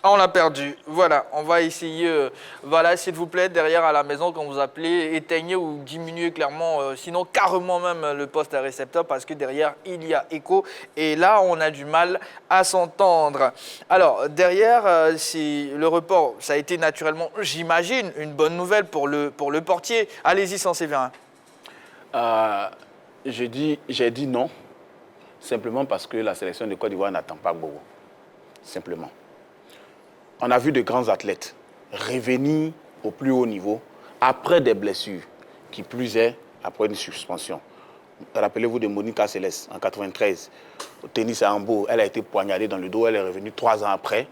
On l'a perdu. Voilà, on va essayer. Voilà, s'il vous plaît, derrière à la maison, quand vous appelez, éteignez ou diminuez clairement, sinon carrément même le poste à récepteur, parce que derrière, il y a écho. Et là, on a du mal à s'entendre. Alors, derrière, le report, ça a été naturellement, j'imagine, une bonne nouvelle pour le portier. Allez-y, Séverin. J'ai dit non, simplement parce que la sélection de Côte d'Ivoire n'attend pas Bowo. Simplement. On a vu de grands athlètes revenir au plus haut niveau après des blessures, qui plus est après une suspension. Rappelez-vous de Monica Seles en 93, au tennis à Hambourg. Elle a été poignardée dans le dos, elle est revenue 3 ans après.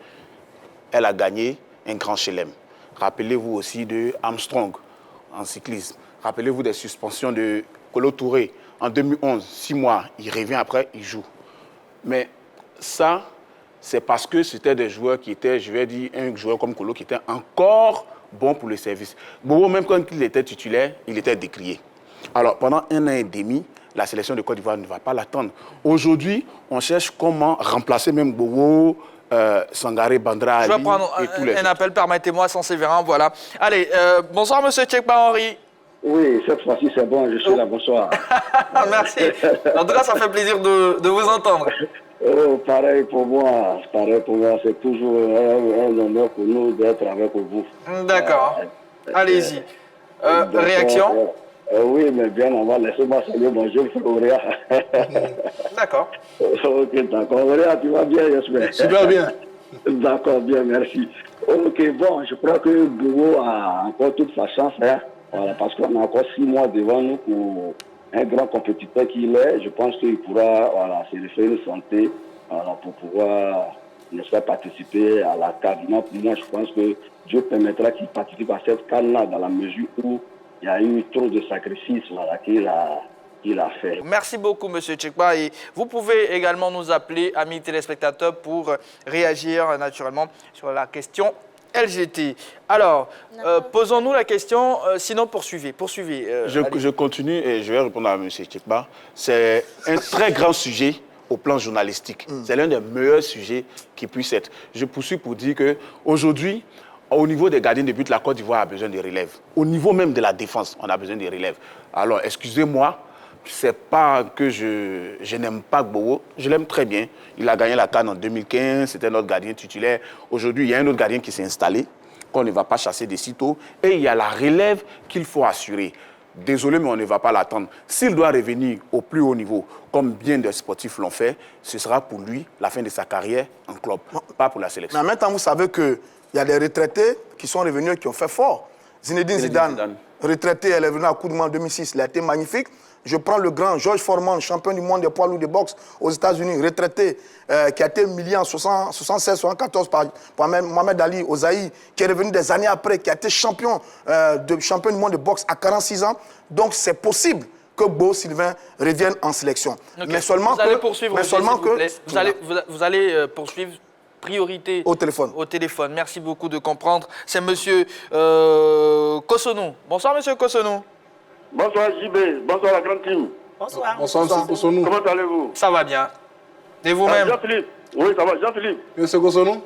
Elle a gagné un grand chelem. Rappelez-vous aussi de Armstrong en cyclisme. Rappelez-vous des suspensions de Kolo Touré. En 2011, 6 mois, il revient après, il joue. Mais ça, c'est parce que c'était des joueurs qui étaient, je vais dire, un joueur comme Kolo qui était encore bon pour le service. Bowo, même quand il était titulaire, il était décrié. Alors, pendant 1 an et demi, la sélection de Côte d'Ivoire ne va pas l'attendre. Aujourd'hui, on cherche comment remplacer même Bowo, Sangaré, Bandra, Ali. Je vais prendre un appel, permettez-moi, Séverin, voilà. Allez, bonsoir, Monsieur Tchekba Henri. Oui, cette fois-ci, c'est bon, je suis là, bonsoir. Merci. En tout cas, ça fait plaisir de vous entendre. Oh, pareil pour moi, c'est toujours un honneur pour nous d'être avec vous. D'accord. Allez-y. Réaction? Oui, mais bien avant, laissez-moi saluer bonjour, Auréa. D'accord. Ok, d'accord. Auréa, tu vas bien, j'espère? Super bien. D'accord, bien, merci. Ok, bon, je crois que Bowo a encore toute sa chance, hein, voilà, parce qu'on a encore 6 mois devant nous pour un grand compétiteur qu'il est. Je pense qu'il pourra se refaire une santé pour pouvoir participer à la CAN. Pour moi, je pense que Dieu permettra qu'il participe à cette CAN-là dans la mesure où il y a eu trop de sacrifices qu'il a fait. Merci beaucoup, M. Tchekba. Et vous pouvez également nous appeler, amis téléspectateurs, pour réagir naturellement sur la question LGT. Alors, posons-nous la question, sinon poursuivez. Je continue et je vais répondre à M. Tchekba. C'est un très grand sujet au plan journalistique. C'est l'un des meilleurs sujets qui puisse être. Je poursuis pour dire qu'aujourd'hui, au niveau des gardiens de but, la Côte d'Ivoire a besoin de relève. Au niveau même de la défense, on a besoin de relève. Alors, excusez-moi, c'est pas que je n'aime pas Gboro. Je l'aime très bien. Il a gagné la CAN en 2015, c'était notre gardien titulaire. Aujourd'hui, il y a un autre gardien qui s'est installé, qu'on ne va pas chasser de sitôt. Et il y a la relève qu'il faut assurer. Désolé, mais on ne va pas l'attendre. S'il doit revenir au plus haut niveau, comme bien des sportifs l'ont fait, ce sera pour lui la fin de sa carrière en club, pas pour la sélection. Mais en même temps, vous savez qu'il y a des retraités qui sont revenus, qui ont fait fort. Zinedine Zidane, retraité, elle est venue à Coupe du Monde en 2006, il a été magnifique. Je prends le grand Georges Foreman, champion du monde des poids lourds de boxe aux États-Unis, retraité, qui a été humilié en 76-74 par Mohamed Ali au Zaïre, qui est revenu des années après, qui a été champion du monde de boxe à 46 ans. Donc c'est possible que Beau Sylvain revienne en sélection. Okay. Mais seulement vous allez poursuivre, vous allez poursuivre. Priorité au téléphone. Merci beaucoup de comprendre. C'est monsieur Kosonou. Bonsoir, monsieur Kosonou. Bonsoir, JB. Bonsoir, la grande team. Bonsoir, monsieur Kosonou. Comment allez-vous? Ça va bien. Et vous-même? Jean-Philippe. Oui, ça va. Jean-Philippe. Monsieur Kosonou?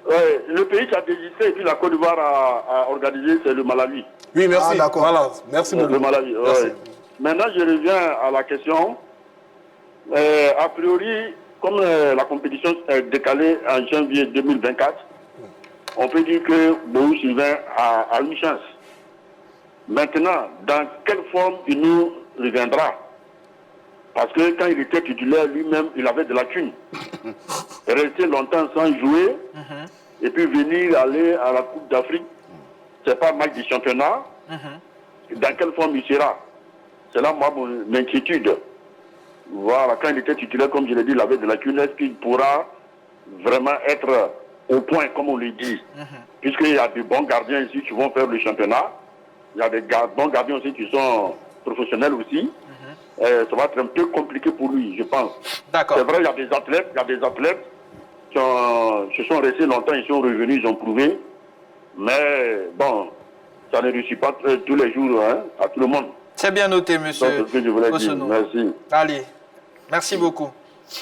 Oui, le pays qui a désisté et puis la Côte d'Ivoire a organisé, c'est le Malawi. Oui, merci. D'accord. Voilà. Merci beaucoup. Le Malawi, oui. Maintenant, je reviens à la question. A priori, comme la compétition est décalée en janvier 2024, on peut dire que Beau Sylvain a une chance. Maintenant, dans quelle forme il nous reviendra? Parce que quand il était titulaire lui-même, il avait de la thune. Rester longtemps sans jouer, et puis venir aller à la Coupe d'Afrique, c'est pas mal du championnat. Dans quelle forme il sera? C'est là, moi, mon inquiétude. Voilà, quand il était titulaire, comme je l'ai dit, il avait de la thune. Est-ce qu'il pourra vraiment être au point, comme on le dit? Puisqu'il y a des bons gardiens ici qui vont faire le championnat. Il y a des bons gardiens aussi qui sont professionnels aussi. Ça va être un peu compliqué pour lui, je pense. D'accord. C'est vrai, il y a des athlètes qui se sont restés longtemps, ils sont revenus, ils ont prouvé. Mais bon, ça ne réussit pas tous les jours à tout le monde. C'est bien noté, monsieur. C'est ce que je voulais dire. Merci. Allez, merci beaucoup.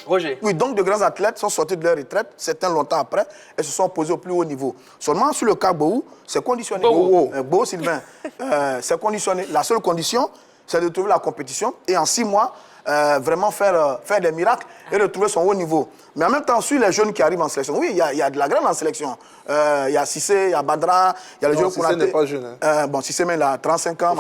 Roger. Oui, donc de grands athlètes sont sortis de leur retraite, certains longtemps après, et se sont posés au plus haut niveau. Seulement sur le cas Beau, c'est conditionné. Beau Sylvain, c'est conditionné. La seule condition, c'est de trouver la compétition et en 6 mois, vraiment faire des miracles et retrouver son haut niveau. Mais en même temps, sur les jeunes qui arrivent en sélection, oui, il y a de la graine en sélection. Il y a Cissé, il y a Badra, il y a les jeunes Cissé n'est pas jeune. Bon, Cissé, mais il a 35 ans.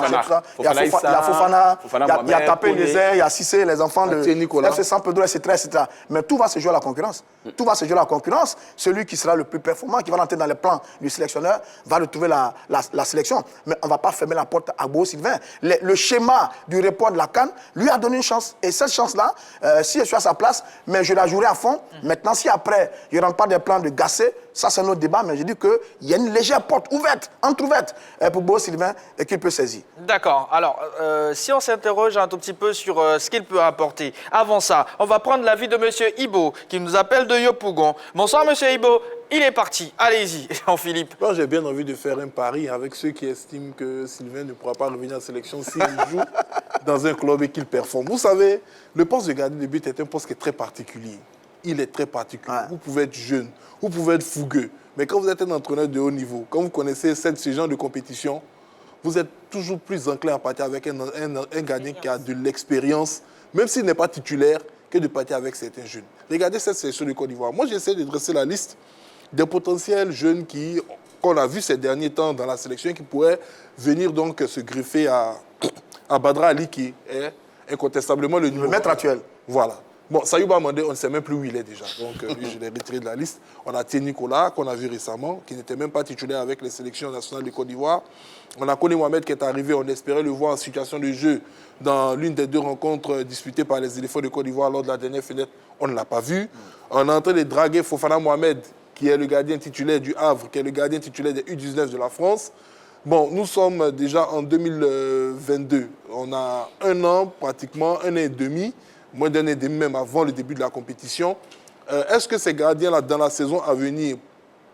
Il y a Fofana, il y a Tapé Nézet, il y a Cissé, les enfants de FC San Pedro, etc. Mais tout va se jouer à la concurrence. Tout va se jouer à la concurrence. Celui qui sera le plus performant, qui va rentrer dans les plans du sélectionneur, va retrouver la sélection. Mais on ne va pas fermer la porte à Beau Sylvain. Le schéma du report de la CAN lui a donné une chance. Et cette chance-là, si je suis à sa place, mais je la jouerai à fond. Maintenant, si après, je ne rentre pas des plans de Gassé, ça c'est notre débat, mais je dis qu'il y a une légère porte ouverte, entrouverte pour Beau Sylvain et qu'il peut saisir. D'accord. Alors, si on s'interroge un tout petit peu sur ce qu'il peut apporter, avant ça, on va prendre l'avis de M. Ibo, qui nous appelle de Yopougon. Bonsoir, M. Ibo. Il est parti. Allez-y, Jean-Philippe. Moi, j'ai bien envie de faire un pari avec ceux qui estiment que Sylvain ne pourra pas revenir en sélection s'il joue dans un club et qu'il performe. Vous savez, le poste de gardien de but est un poste qui est très particulier. Il est très particulier. Vous pouvez être jeune, vous pouvez être fougueux. Mais quand vous êtes un entraîneur de haut niveau, quand vous connaissez ce genre de compétition, vous êtes toujours plus enclin à partir avec un gardien qui a de l'expérience, même s'il n'est pas titulaire, que de partir avec certains jeunes. Regardez cette sélection de Côte d'Ivoire. Moi, j'essaie de dresser la liste des potentiels jeunes qu'on a vus ces derniers temps dans la sélection qui pourraient venir donc se greffer à Badra Ali, qui est incontestablement le maître actuel. Voilà. Bon, Sayouba Mandé, on ne sait même plus où il est déjà. Donc, lui, je l'ai retiré de la liste. On a Thierry Nicolas, qu'on a vu récemment, qui n'était même pas titulaire avec les sélections nationales de Côte d'Ivoire. On a Koné Mohamed qui est arrivé. On espérait le voir en situation de jeu dans l'une des 2 rencontres disputées par les éléphants de Côte d'Ivoire lors de la dernière fenêtre. On ne l'a pas vu. On est en train de draguer Fofana Mohamed, qui est le gardien titulaire du Havre, qui est le gardien titulaire des U19 de la France. Bon, nous sommes déjà en 2022. On a 1 an, pratiquement, 1 an et demi, moins d'1 an et demi même avant le début de la compétition. Est-ce que ces gardiens-là, dans la saison à venir,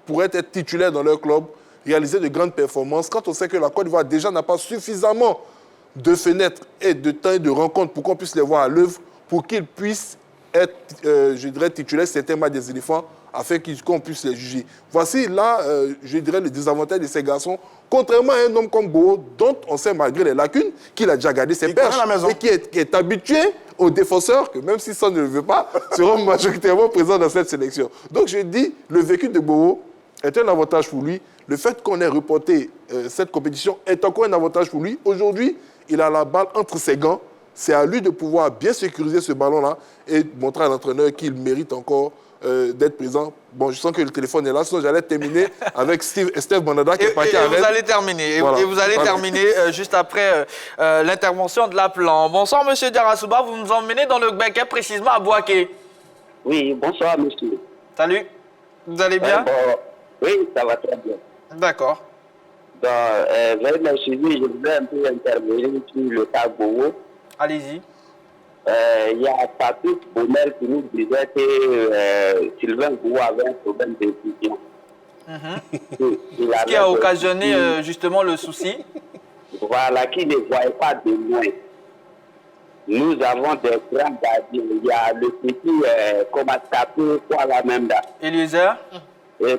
pourraient être titulaires dans leur club, réaliser de grandes performances, quand on sait que la Côte d'Ivoire déjà n'a pas suffisamment de fenêtres et de temps et de rencontres pour qu'on puisse les voir à l'œuvre, pour qu'ils puissent être, je dirais, titulaires certains matchs des éléphants, afin qu'on puisse les juger. Voici là, je dirais, le désavantage de ces garçons, contrairement à un homme comme Bowo, dont on sait malgré les lacunes qu'il a déjà gardé ses perches et qui est habitué aux défenseurs, que même si ça ne le veut pas, seront majoritairement présents dans cette sélection. Donc je dis, le vécu de Bowo est un avantage pour lui. Le fait qu'on ait reporté cette compétition est encore un avantage pour lui. Aujourd'hui, il a la balle entre ses gants. C'est à lui de pouvoir bien sécuriser ce ballon-là et montrer à l'entraîneur qu'il mérite encore d'être présent. Bon, je sens que le téléphone est là, sinon j'allais terminer avec Steve Mandanda qui est parti avec. Vous allez terminer. Voilà. Et vous allez terminer juste après l'intervention de l'appelant. Bonsoir, monsieur Diarra-Souba. Vous nous emmenez dans le Beké, précisément à Bouaké. Oui, bonsoir, monsieur. Salut. Vous allez bien? Oui, ça va très bien. D'accord. Vers le suivi, je voulais un peu intervenir sur le cas Bowo. Allez-y. Il y a Patrick Bonner qui nous disait que Sylvain Bowo avait un problème d'intuition. Ce qui a occasionné justement le souci. Voilà, qui ne voyait pas de loin. Nous avons des grands gardiens. Il y a le petit, comment taper, quoi la même date. Eliezer.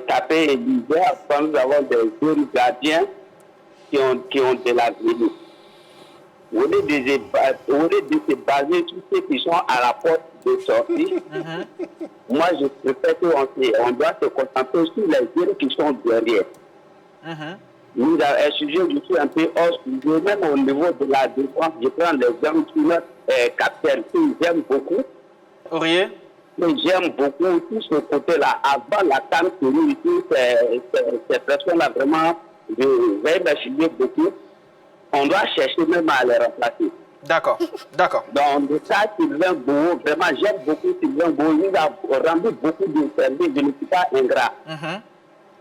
Taper Eliezer. Nous avons des jeunes gardiens qui ont de l'avenir. Au lieu de se baser sur ceux qui sont à la porte de sortie, moi je préfère qu'on doit se concentrer sur les jeunes qui sont derrière. Nous avons un sujet, je suis un peu hors sujet, même au niveau de la défense, je prends l'exemple sur notre capitaine, que j'aime beaucoup. Aurier? J'aime beaucoup tout ce côté-là. Avant la CAN, ces personnes-là, vraiment, je vais m'acheter beaucoup. On doit chercher même à les remplacer. D'accord, d'accord. Donc, de ça, Sylvain Bowo, vraiment, j'aime beaucoup Sylvain Bowo. Il a rendu beaucoup de services, je ne suis pas ingrat.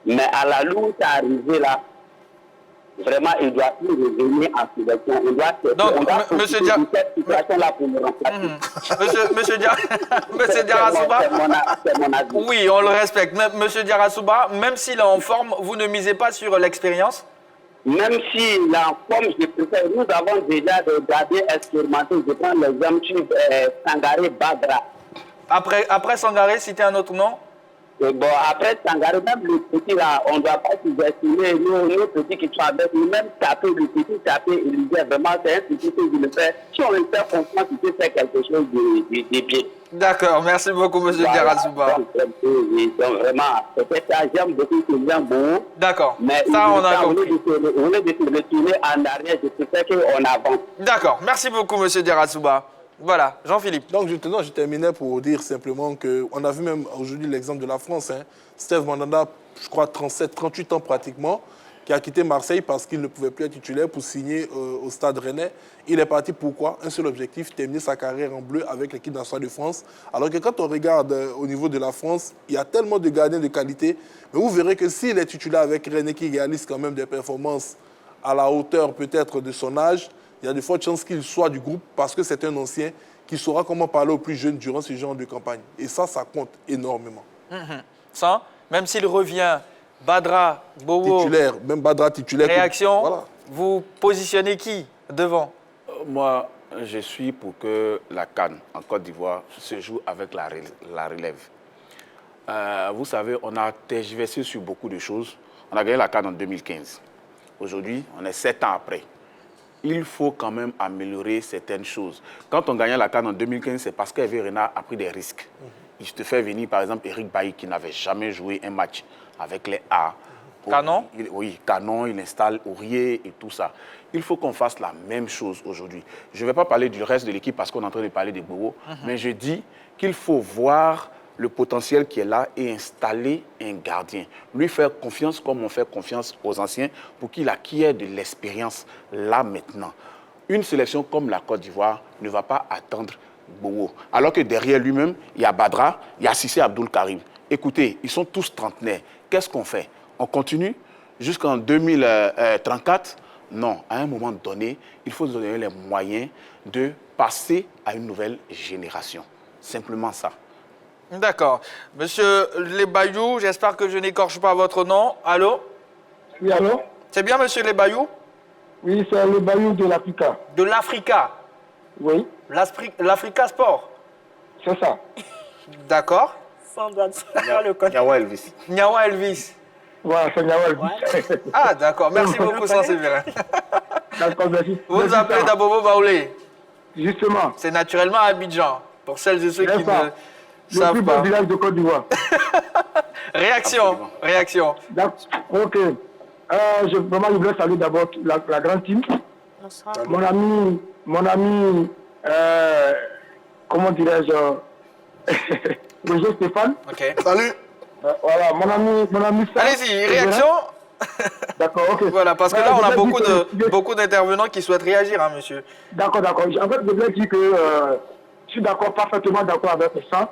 Mais à la louche, c'est arrivé là. Vraiment, il doit plus revenir en sélection. Il doit donc, monsieur Dia... cette situation-là pour le remplacer. Monsieur Diarra-Souba, c'est mon avis. Oui, on le respecte. Mais, monsieur Diarra-Souba, même s'il est en forme, vous ne misez pas sur l'expérience? Même s'il est en forme, je préfère. Nous avons déjà des gardiens expérimentés. Je prends l'exemple de Sangaré Badra. Après Sangaré, citez un autre nom? Bon, après Sangaré, même le petit là, on ne doit pas sous-estimer nos petits qui sont avec nous, même taper le petit, taper Elisée, vraiment, c'est un petit que je le fais. Si on le fait confiance, il peut faire quelque chose de bien. D'accord, merci beaucoup, monsieur Diarra-Souba. Donc, vraiment, peut-être ça, j'aime beaucoup Sylvain Bowo. D'accord, mais ça, on a compris. Au lieu de se retourner en arrière, je préfère qu'on avance. D'accord, merci beaucoup, monsieur Diarra-Souba. Voilà, Jean-Philippe. Donc, je terminais pour dire simplement qu'on a vu même aujourd'hui l'exemple de la France. Steve Mandanda, je crois, 38 ans pratiquement, qui a quitté Marseille parce qu'il ne pouvait plus être titulaire pour signer au Stade Rennais. Il est parti pourquoi? Un seul objectif, terminer sa carrière en bleu avec l'équipe nationale de France. Alors que quand on regarde au niveau de la France, il y a tellement de gardiens de qualité. Mais vous verrez que s'il est titulaire avec Rennais qui réalise quand même des performances à la hauteur peut-être de son âge, il y a de fortes chances qu'il soit du groupe parce que c'est un ancien qui saura comment parler aux plus jeunes durant ce genre de campagne. Et ça compte énormément. Ça, même s'il revient, Badra, Bowo... Titulaire, même Badra titulaire. Réaction, voilà. Vous positionnez qui devant? Moi, je suis pour que la CAN en Côte d'Ivoire se joue avec la relève. Vous savez, on a tergiversé sur beaucoup de choses. On a gagné la CAN en 2015. Aujourd'hui, on est 7 ans après. Il faut quand même améliorer certaines choses. Quand on gagnait la CAN en 2015, c'est parce qu'Hervé Renard a pris des risques. Il te fait venir, par exemple, Eric Bailly, qui n'avait jamais joué un match avec les A. Canon? Oui, Canon, il installe Aurier et tout ça. Il faut qu'on fasse la même chose aujourd'hui. Je ne vais pas parler du reste de l'équipe parce qu'on est en train de parler de Bowo, mais je dis qu'il faut voir le potentiel qui est là et installer un gardien. Lui faire confiance comme on fait confiance aux anciens pour qu'il acquiert de l'expérience là maintenant. Une sélection comme la Côte d'Ivoire ne va pas attendre Bowo. Alors que derrière lui-même, il y a Badra, il y a Cissé Abdoul Karim. Écoutez, ils sont tous trentenaires. Qu'est-ce qu'on fait? On continue jusqu'en 2034? Non, à un moment donné, il faut nous donner les moyens de passer à une nouvelle génération. Simplement ça. D'accord. Monsieur Lebayou, j'espère que je n'écorche pas votre nom. Allô? Oui, allô? C'est bien, monsieur Lebayou? Oui, c'est Lebayou de l'Africa. De l'Africa? Oui. L'Africa Sport? C'est ça. D'accord. Sans doute, le connaître. Nyawa Elvis. Nyawa Elvis. Voilà, c'est Nyawa Elvis. Ah, d'accord. Merci beaucoup, Saint-Séverin. D'accord, merci. Vous vous appelez Dabobo Baoulé? Justement. C'est naturellement à Abidjan, pour celles et ceux qui ne savent pas. Le plus beau village de Côte d'Ivoire. Réaction. Ok. Vraiment, je voulais saluer d'abord la grande team. Mon ami, comment dirais-je, Roger Stéphane. Ok. Salut. Voilà, mon ami. Allez-y, réaction. D'accord, ok. Voilà, parce que là, on a beaucoup d'intervenants qui souhaitent réagir, hein, monsieur. D'accord. En fait, je voulais dire que je suis parfaitement d'accord avec ça.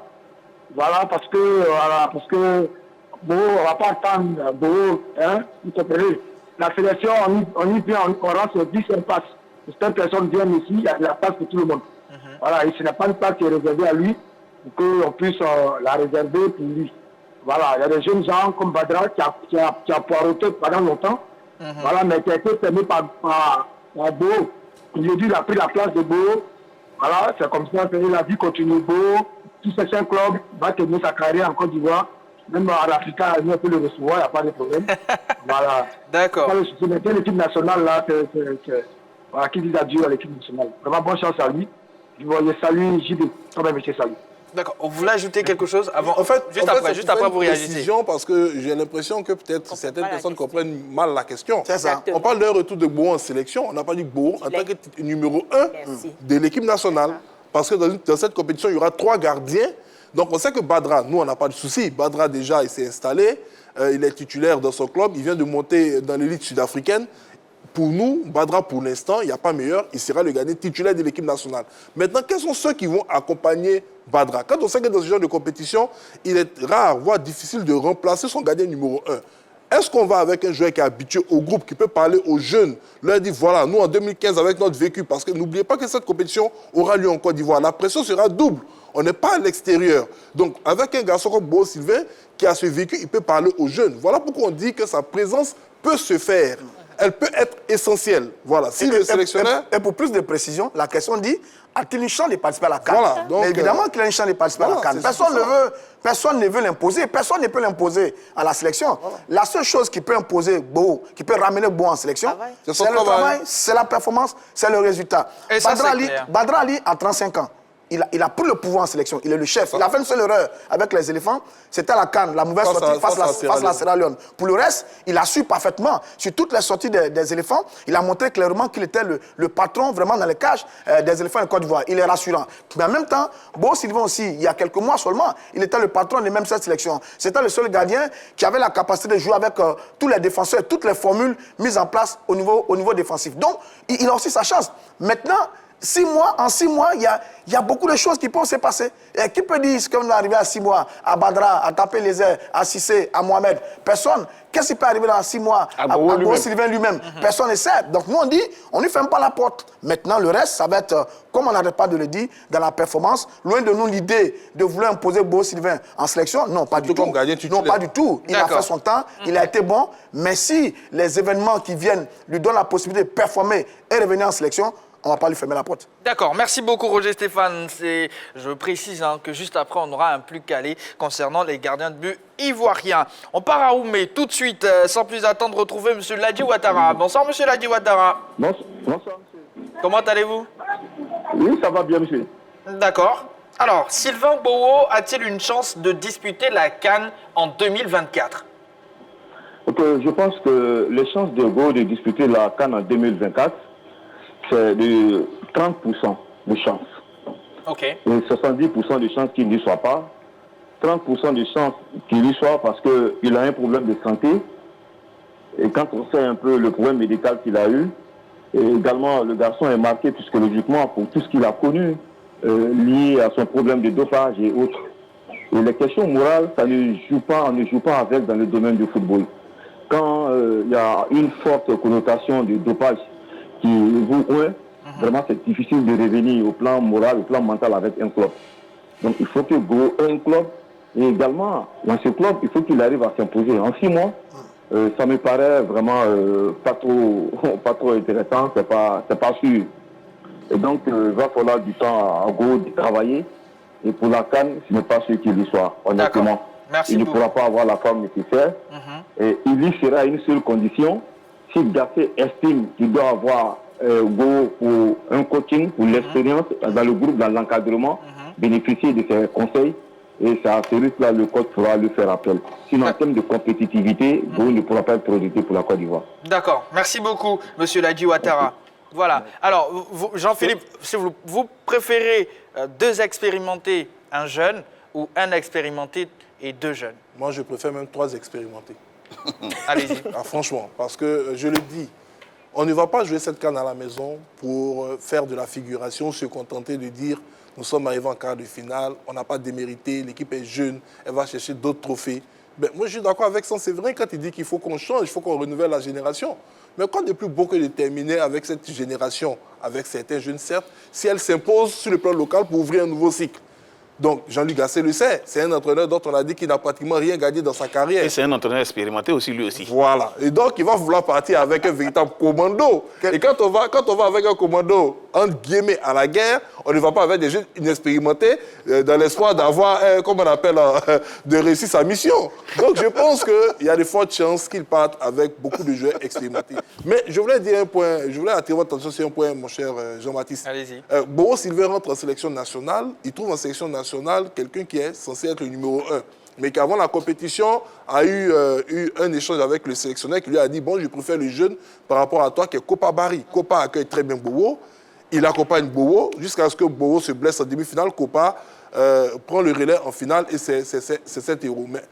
Voilà, parce que bon, on ne va pas attendre Beau, hein, vous comprenez. La sélection, on y vient, on rentre sur 10 passes. Certaines personnes viennent ici, il y a de la place pour tout le monde. Voilà, et ce n'est pas une place qui est réservée à lui, pour qu'on puisse la réserver pour lui. Voilà, il y a des jeunes gens comme Badra qui a poireauté pendant longtemps, voilà, mais qui a été fermé par Beau. Aujourd'hui, il a pris la place de Beau. Voilà, c'est comme ça, la vie continue. Beau, tout ce club va tenir sa carrière en Côte d'Ivoire. Même à l'Africa, on peut le recevoir, il n'y a pas de problème. Voilà. D'accord. C'est l'équipe nationale, là, voilà, qui dit adieu à l'équipe nationale. Vraiment, bonne chance à lui. Je salue JB, quand même, monsieur, salut. D'accord. Vous voulez ajouter quelque chose avant? En fait, juste après vous réagissez. Parce que j'ai l'impression que peut-être certaines personnes comprennent mal la question. C'est ça. On parle d'un retour de Beau en sélection. On n'a pas dit que Beau, en tant que numéro 1 de l'équipe nationale. Parce que dans cette compétition, il y aura 3 gardiens. Donc on sait que Badra, nous, on n'a pas de souci. Badra, déjà, il s'est installé. Il est titulaire dans son club. Il vient de monter dans l'élite sud-africaine. Pour nous, Badra, pour l'instant, il n'y a pas meilleur. Il sera le gardien titulaire de l'équipe nationale. Maintenant, quels sont ceux qui vont accompagner Badra? Quand on sait que dans ce genre de compétition, il est rare, voire difficile de remplacer son gardien numéro 1. Est-ce qu'on va avec un joueur qui est habitué au groupe, qui peut parler aux jeunes, leur dire, voilà, nous en 2015, avec notre vécu, parce que n'oubliez pas que cette compétition aura lieu en Côte d'Ivoire, la pression sera double. On n'est pas à l'extérieur. Donc, avec un garçon comme Beau Sylvain, qui a ce vécu, il peut parler aux jeunes. Voilà pourquoi on dit que sa présence peut se faire. Elle peut être essentielle. Voilà. Si le sélectionneur... Et pour plus de précision, la question dit, a-t-il une chance de participer à la CAN? Voilà, donc, mais évidemment qu'il a une chance de participer à la CAN. Personne ne veut l'imposer. Personne ne peut l'imposer à la sélection. Voilà. La seule chose qui peut imposer Beau, qui peut ramener Beau en sélection, c'est le travail, c'est la performance, c'est le résultat. Badra Ali a 35 ans. Il a pris le pouvoir en sélection. Il est le chef. Il a fait une seule erreur avec les éléphants. C'était à la CAN, la mauvaise sortie face à la Sierra Leone. Pour le reste, il a su parfaitement. Sur toutes les sorties des éléphants, il a montré clairement qu'il était le patron vraiment dans les cages des éléphants de Côte d'Ivoire. Il est rassurant. Mais en même temps, Beau Sylvain aussi, il y a quelques mois seulement, il était le patron de même cette sélection. C'était le seul gardien qui avait la capacité de jouer avec tous les défenseurs, toutes les formules mises en place au niveau défensif. Donc, il a aussi sa chance. Maintenant, en 6 mois, il y a beaucoup de choses qui peuvent se passer. Et qui peut dire qu'on est arrivé à 6 mois, à Badra, à taper les airs, à Cissé, à Mohamed? Personne. Qu'est-ce qui peut arriver dans 6 mois à Beau Sylvain lui-même? Personne ne sait. Donc nous, on dit, on ne lui ferme pas la porte. Maintenant, le reste, ça va être, comme on n'arrête pas de le dire, dans la performance. Loin de nous l'idée de vouloir imposer Beau Sylvain en sélection. Non, pas du tout. Non, pas du tout. Il a fait son temps, il a été bon. Mais si les événements qui viennent lui donnent la possibilité de performer et revenir en sélection, on ne va pas lui fermer la porte. D'accord, merci beaucoup Roger Stéphane. Je précise que juste après, on aura un plus calé concernant les gardiens de but ivoiriens. On part à Oumé tout de suite, sans plus attendre, retrouver M. Ladi Ouattara. Bonsoir M. Ladi Ouattara. Bonsoir monsieur. Comment allez-vous? Oui, ça va bien monsieur. D'accord. Alors, Sylvain Bowo a-t-il une chance de disputer la CAN en 2024? Je pense que les chances de Bowo de disputer la CAN en 2024, c'est de 30% de chance. Ok. Et 70% de chance qu'il n'y soit pas. 30% de chance qu'il y soit parce qu'il a un problème de santé. Et quand on sait un peu le problème médical qu'il a eu, et également le garçon est marqué psychologiquement pour tout ce qu'il a connu, lié à son problème de dopage et autres. Et les questions morales, ça ne joue pas, on ne joue pas avec dans le domaine du football. Quand il y a une forte connotation de dopage, vraiment c'est difficile de revenir au plan moral, au plan mental avec un club. Donc il faut que un club Et également, dans ce club, il faut qu'il arrive à s'imposer. En 6 mois, ça me paraît vraiment pas trop intéressant, c'est pas sûr. Et donc, il va falloir du temps à Go de travailler. Et pour la CAN, ce n'est pas sûr qu'il y soit, honnêtement. Il ne pourra pas avoir la forme nécessaire. Et il y sera à une seule condition. Si Gassé estime qu'il doit avoir Go pour un coaching, pour l'expérience dans le groupe, dans l'encadrement, bénéficier de ses conseils, et c'est à ce risque-là le coach pourra lui faire appel. Sinon, en termes de compétitivité, Go ne pourra pas être priorité pour la Côte d'Ivoire. D'accord. Merci beaucoup, M. Ladji Ouattara. Voilà. Alors, Jean-Philippe, si vous préférez 2 expérimentés, un jeune, ou un expérimenté et 2 jeunes? Moi, je préfère même 3 expérimentés. Allez-y. Franchement, parce que je le dis, on ne va pas jouer cette CAN à la maison pour faire de la figuration, se contenter de dire nous sommes arrivés en quart de finale, on n'a pas démérité, l'équipe est jeune, elle va chercher d'autres trophées. Ben, moi, je suis d'accord avec ça. C'est vrai quand il dit qu'il faut qu'on change, il faut qu'on renouvelle la génération. Mais quoi de plus beau que de terminer avec cette génération, avec certains jeunes, certes, si elle s'impose sur le plan local pour ouvrir un nouveau cycle. Donc, Jean-Luc Gassé le sait, c'est un entraîneur dont on a dit qu'il n'a pratiquement rien gagné dans sa carrière. Et c'est un entraîneur expérimenté aussi, lui aussi. Voilà. Et donc, il va vouloir partir avec un véritable commando. Et quand on va avec un commando, entre guillemets, à la guerre, on ne va pas avec des jeunes inexpérimentés dans l'espoir d'avoir, comme on appelle, de réussir sa mission. Donc, je pense qu'il y a de fortes chances qu'il parte avec beaucoup de joueurs expérimentés. Mais je voulais dire un point, je voulais attirer votre attention sur un point, mon cher Jean-Baptiste. Allez-y. Boro Sylvain rentre en sélection nationale. Il trouve en sélection nationale quelqu'un qui est censé être le numéro 1, mais qu'avant la compétition a eu un échange avec le sélectionneur qui lui a dit « Bon, je préfère le jeune par rapport à toi qui est Kopa Barry ». Kopa accueille très bien Bowo, il accompagne Bowo jusqu'à ce que Bowo se blesse en demi-finale. Kopa prend le relais en finale et c'est cet héros. Mais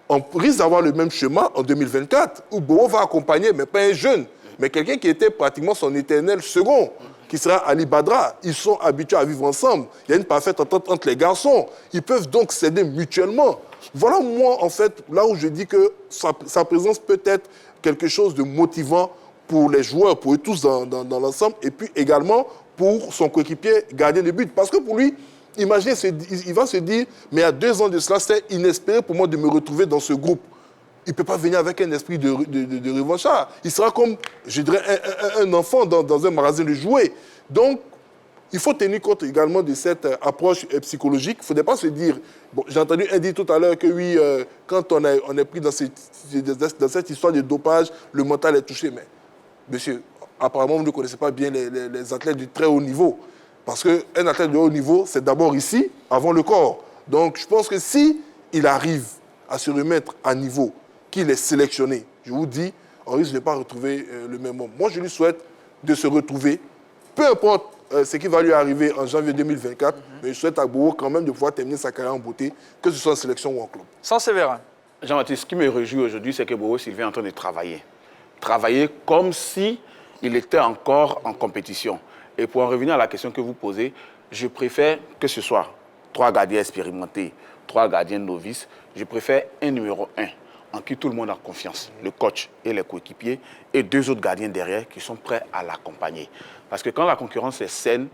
on risque d'avoir le même schéma en 2024 où Bowo va accompagner, mais pas un jeune, mais quelqu'un qui était pratiquement son éternel second, qui sera Ali Badra. Ils sont habitués à vivre ensemble. Il y a une parfaite entente entre les garçons. Ils peuvent donc s'aider mutuellement. Voilà, moi, en fait, là où je dis que sa présence peut être quelque chose de motivant pour les joueurs, pour eux tous dans l'ensemble, et puis également pour son coéquipier gardien de but. Parce que pour lui, imaginez, il va se dire, mais il y a 2 ans de cela, c'est inespéré pour moi de me retrouver dans ce groupe. Il ne peut pas venir avec un esprit de revanchard. Il sera comme, je dirais, un enfant dans un magasin de jouets. Donc, il faut tenir compte également de cette approche psychologique. Il ne faudrait pas se dire... Bon, j'ai entendu un dire tout à l'heure que oui, quand on est pris dans cette histoire de dopage, le mental est touché. Mais, monsieur, apparemment, vous ne connaissez pas bien les athlètes du très haut niveau. Parce qu'un athlète de haut niveau, c'est d'abord ici, avant le corps. Donc, je pense que si il arrive à se remettre à niveau, qu'il est sélectionné, je vous dis, on risque de ne pas retrouver le même homme. Moi, je lui souhaite de se retrouver, peu importe ce qui va lui arriver en janvier 2024, mais je souhaite à Bowo quand même de pouvoir terminer sa carrière en beauté, que ce soit en sélection ou en club. Sans Séverin. Jean-Baptiste, ce qui me réjouit aujourd'hui, c'est que Bowo Sylvain est en train de travailler. Travailler comme si il était encore en compétition. Et pour en revenir à la question que vous posez, je préfère que ce soit 3 gardiens expérimentés, 3 gardiens novices. Je préfère un numéro 1. En qui tout le monde a confiance, le coach et les coéquipiers, et 2 autres gardiens derrière qui sont prêts à l'accompagner. Parce que quand la concurrence est saine,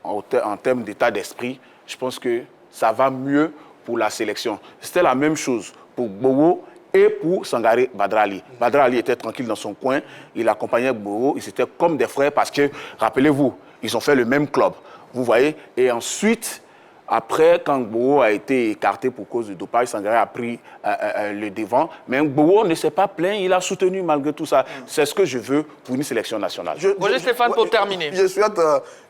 en termes d'état d'esprit, je pense que ça va mieux pour la sélection. C'était la même chose pour Bowo et pour Sangaré Badrali. Badrali était tranquille dans son coin, il accompagnait Bowo, ils étaient comme des frères parce que, rappelez-vous, ils ont fait le même club, vous voyez, et ensuite... Après, quand Bowo a été écarté pour cause de dopage, Sangaré a pris le devant. Mais Bowo ne s'est pas plaint, il a soutenu malgré tout ça. C'est ce que je veux pour une sélection nationale. Roger Stéphane, pour terminer. Je souhaite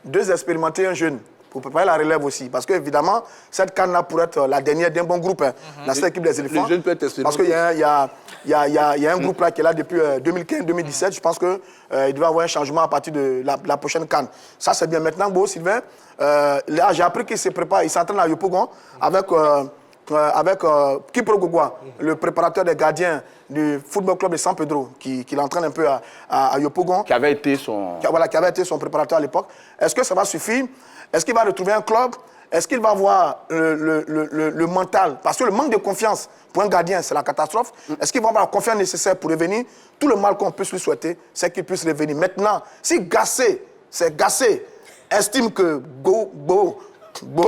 2 expérimentés, un jeune, pour préparer la relève aussi. Parce qu'évidemment, cette CAN-là pourrait être la dernière d'un bon groupe dans cette équipe des éléphants. Les jeunes peuvent être parce qu'il y a un groupe là qui est là depuis 2015-2017. Je pense qu'il devait y avoir un changement à partir de la prochaine CAN. Ça, c'est bien. Maintenant, Bowo Sylvain, là, j'ai appris qu'il se prépare, il s'entraîne à Yopougon avec Kipro Gogwa, le préparateur des gardiens du Football Club de San Pedro, qui l'entraîne un peu à Yopougon. Qui avait été son préparateur à l'époque. Est-ce que ça va suffire? Est-ce qu'il va retrouver un club? Est-ce qu'il va avoir le mental? Parce que le manque de confiance pour un gardien, c'est la catastrophe. Est-ce qu'il va avoir la confiance nécessaire pour revenir? Tout le mal qu'on puisse lui souhaiter, c'est qu'il puisse revenir. Maintenant, si Gassé estime que Bowo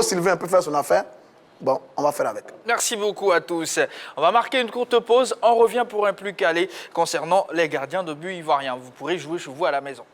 Sylvain peut faire son affaire, bon, on va faire avec. Merci beaucoup à tous. On va marquer une courte pause. On revient pour un plus calé concernant les gardiens de but ivoiriens. Vous pourrez jouer chez vous à la maison.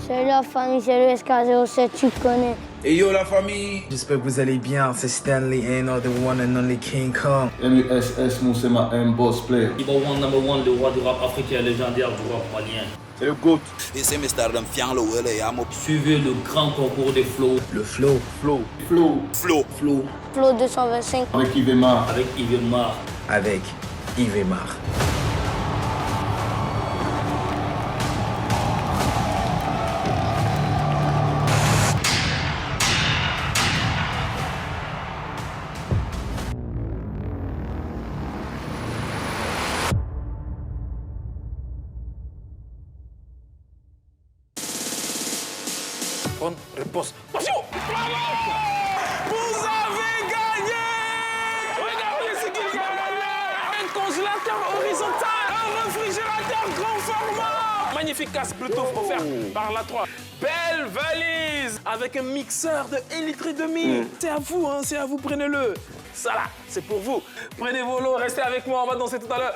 Salut la famille, c'est le SK07, tu connais. Et yo la famille, j'espère que vous allez bien, c'est Stanley and the one and only King Kong. LUSS Moussema M Boss Player. Number one, le roi du rap africain légendaire du rap malien. C'est le GOAT. Et c'est Mr. Damfian le Wele Yamo. Suivez le grand concours des flows. Le flow. Flow. Flow. Flow. Flow. Flow 225. Avec Yvemar. Avec Yvemar. Avec Yvemar. Bonne réponse. Attention! Vous avez gagné! Regardez ce qu'il y a là! Un congélateur horizontal, un réfrigérateur grand format! Magnifique casque Bluetooth offert par la 3. Belle valise avec un mixeur de 1,5 litre. C'est à vous, hein, c'est à vous, prenez-le. Ça là, c'est pour vous. Prenez vos lots, restez avec moi, on va danser tout à l'heure.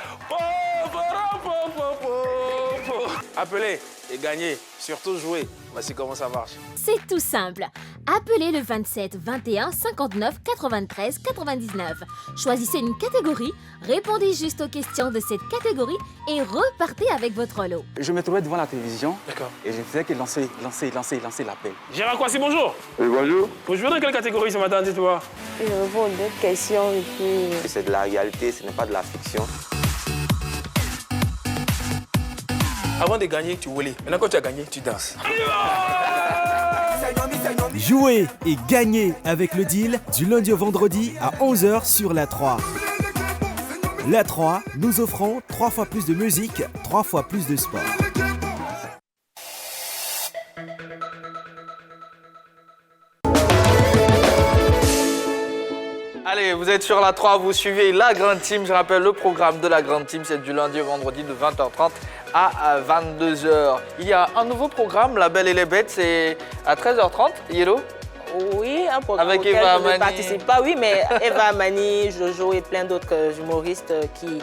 Appelez et gagnez, surtout jouez. Voici comment ça marche. C'est tout simple. Appelez le 27 21 59 93 99. Choisissez une catégorie, répondez juste aux questions de cette catégorie et repartez avec votre lot. Je me trouvais devant la télévision. D'accord. Et je ne faisais que lancer l'appel. Gérard Kwasi, bonjour. Oui, bonjour. Vous jouez dans quelle catégorie ce matin, dites-moi? Je réponds aux deux questions et puis... C'est de la réalité, ce n'est pas de la fiction. Avant de gagner, tu voulais. Maintenant, quand tu as gagné, tu danses. Jouez et gagnez avec le deal du lundi au vendredi à 11h sur la 3. La 3, nous offrons 3 fois plus de musique, 3 fois plus de sport. Allez, vous êtes sur la 3, vous suivez la Grande Team. Je rappelle, le programme de la Grande Team, c'est du lundi au vendredi de 20h30 à 22h. Il y a un nouveau programme, La Belle et les Bêtes, c'est à 13h30, Yellow. Oui, un programme avec auquel Eva je ne Mani. participe pas, oui, mais Eva Mani, Jojo et plein d'autres humoristes qui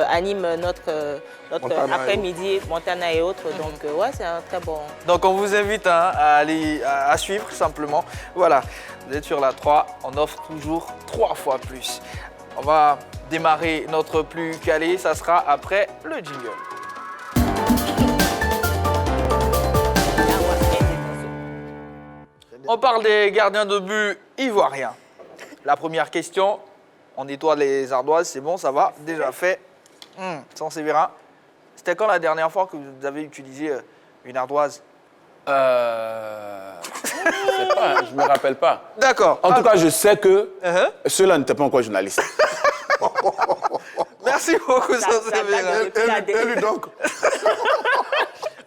animent notre après-midi, Montana et autres. Donc, ouais, c'est un très bon... Donc, on vous invite à aller à suivre simplement. Voilà, vous êtes sur la 3, on offre toujours 3 fois plus. On va démarrer notre plus calé, ça sera après le jingle. On parle des gardiens de but ivoiriens. La première question, on nettoie les ardoises, c'est bon, ça va, déjà fait. Sans Sévérin. C'était quand la dernière fois que vous avez utilisé une ardoise? Je ne me rappelle pas. D'accord. En tout cas, je sais que ceux-là n'étaient pas encore journalistes. Merci beaucoup, Sans Sévérin. Élu donc.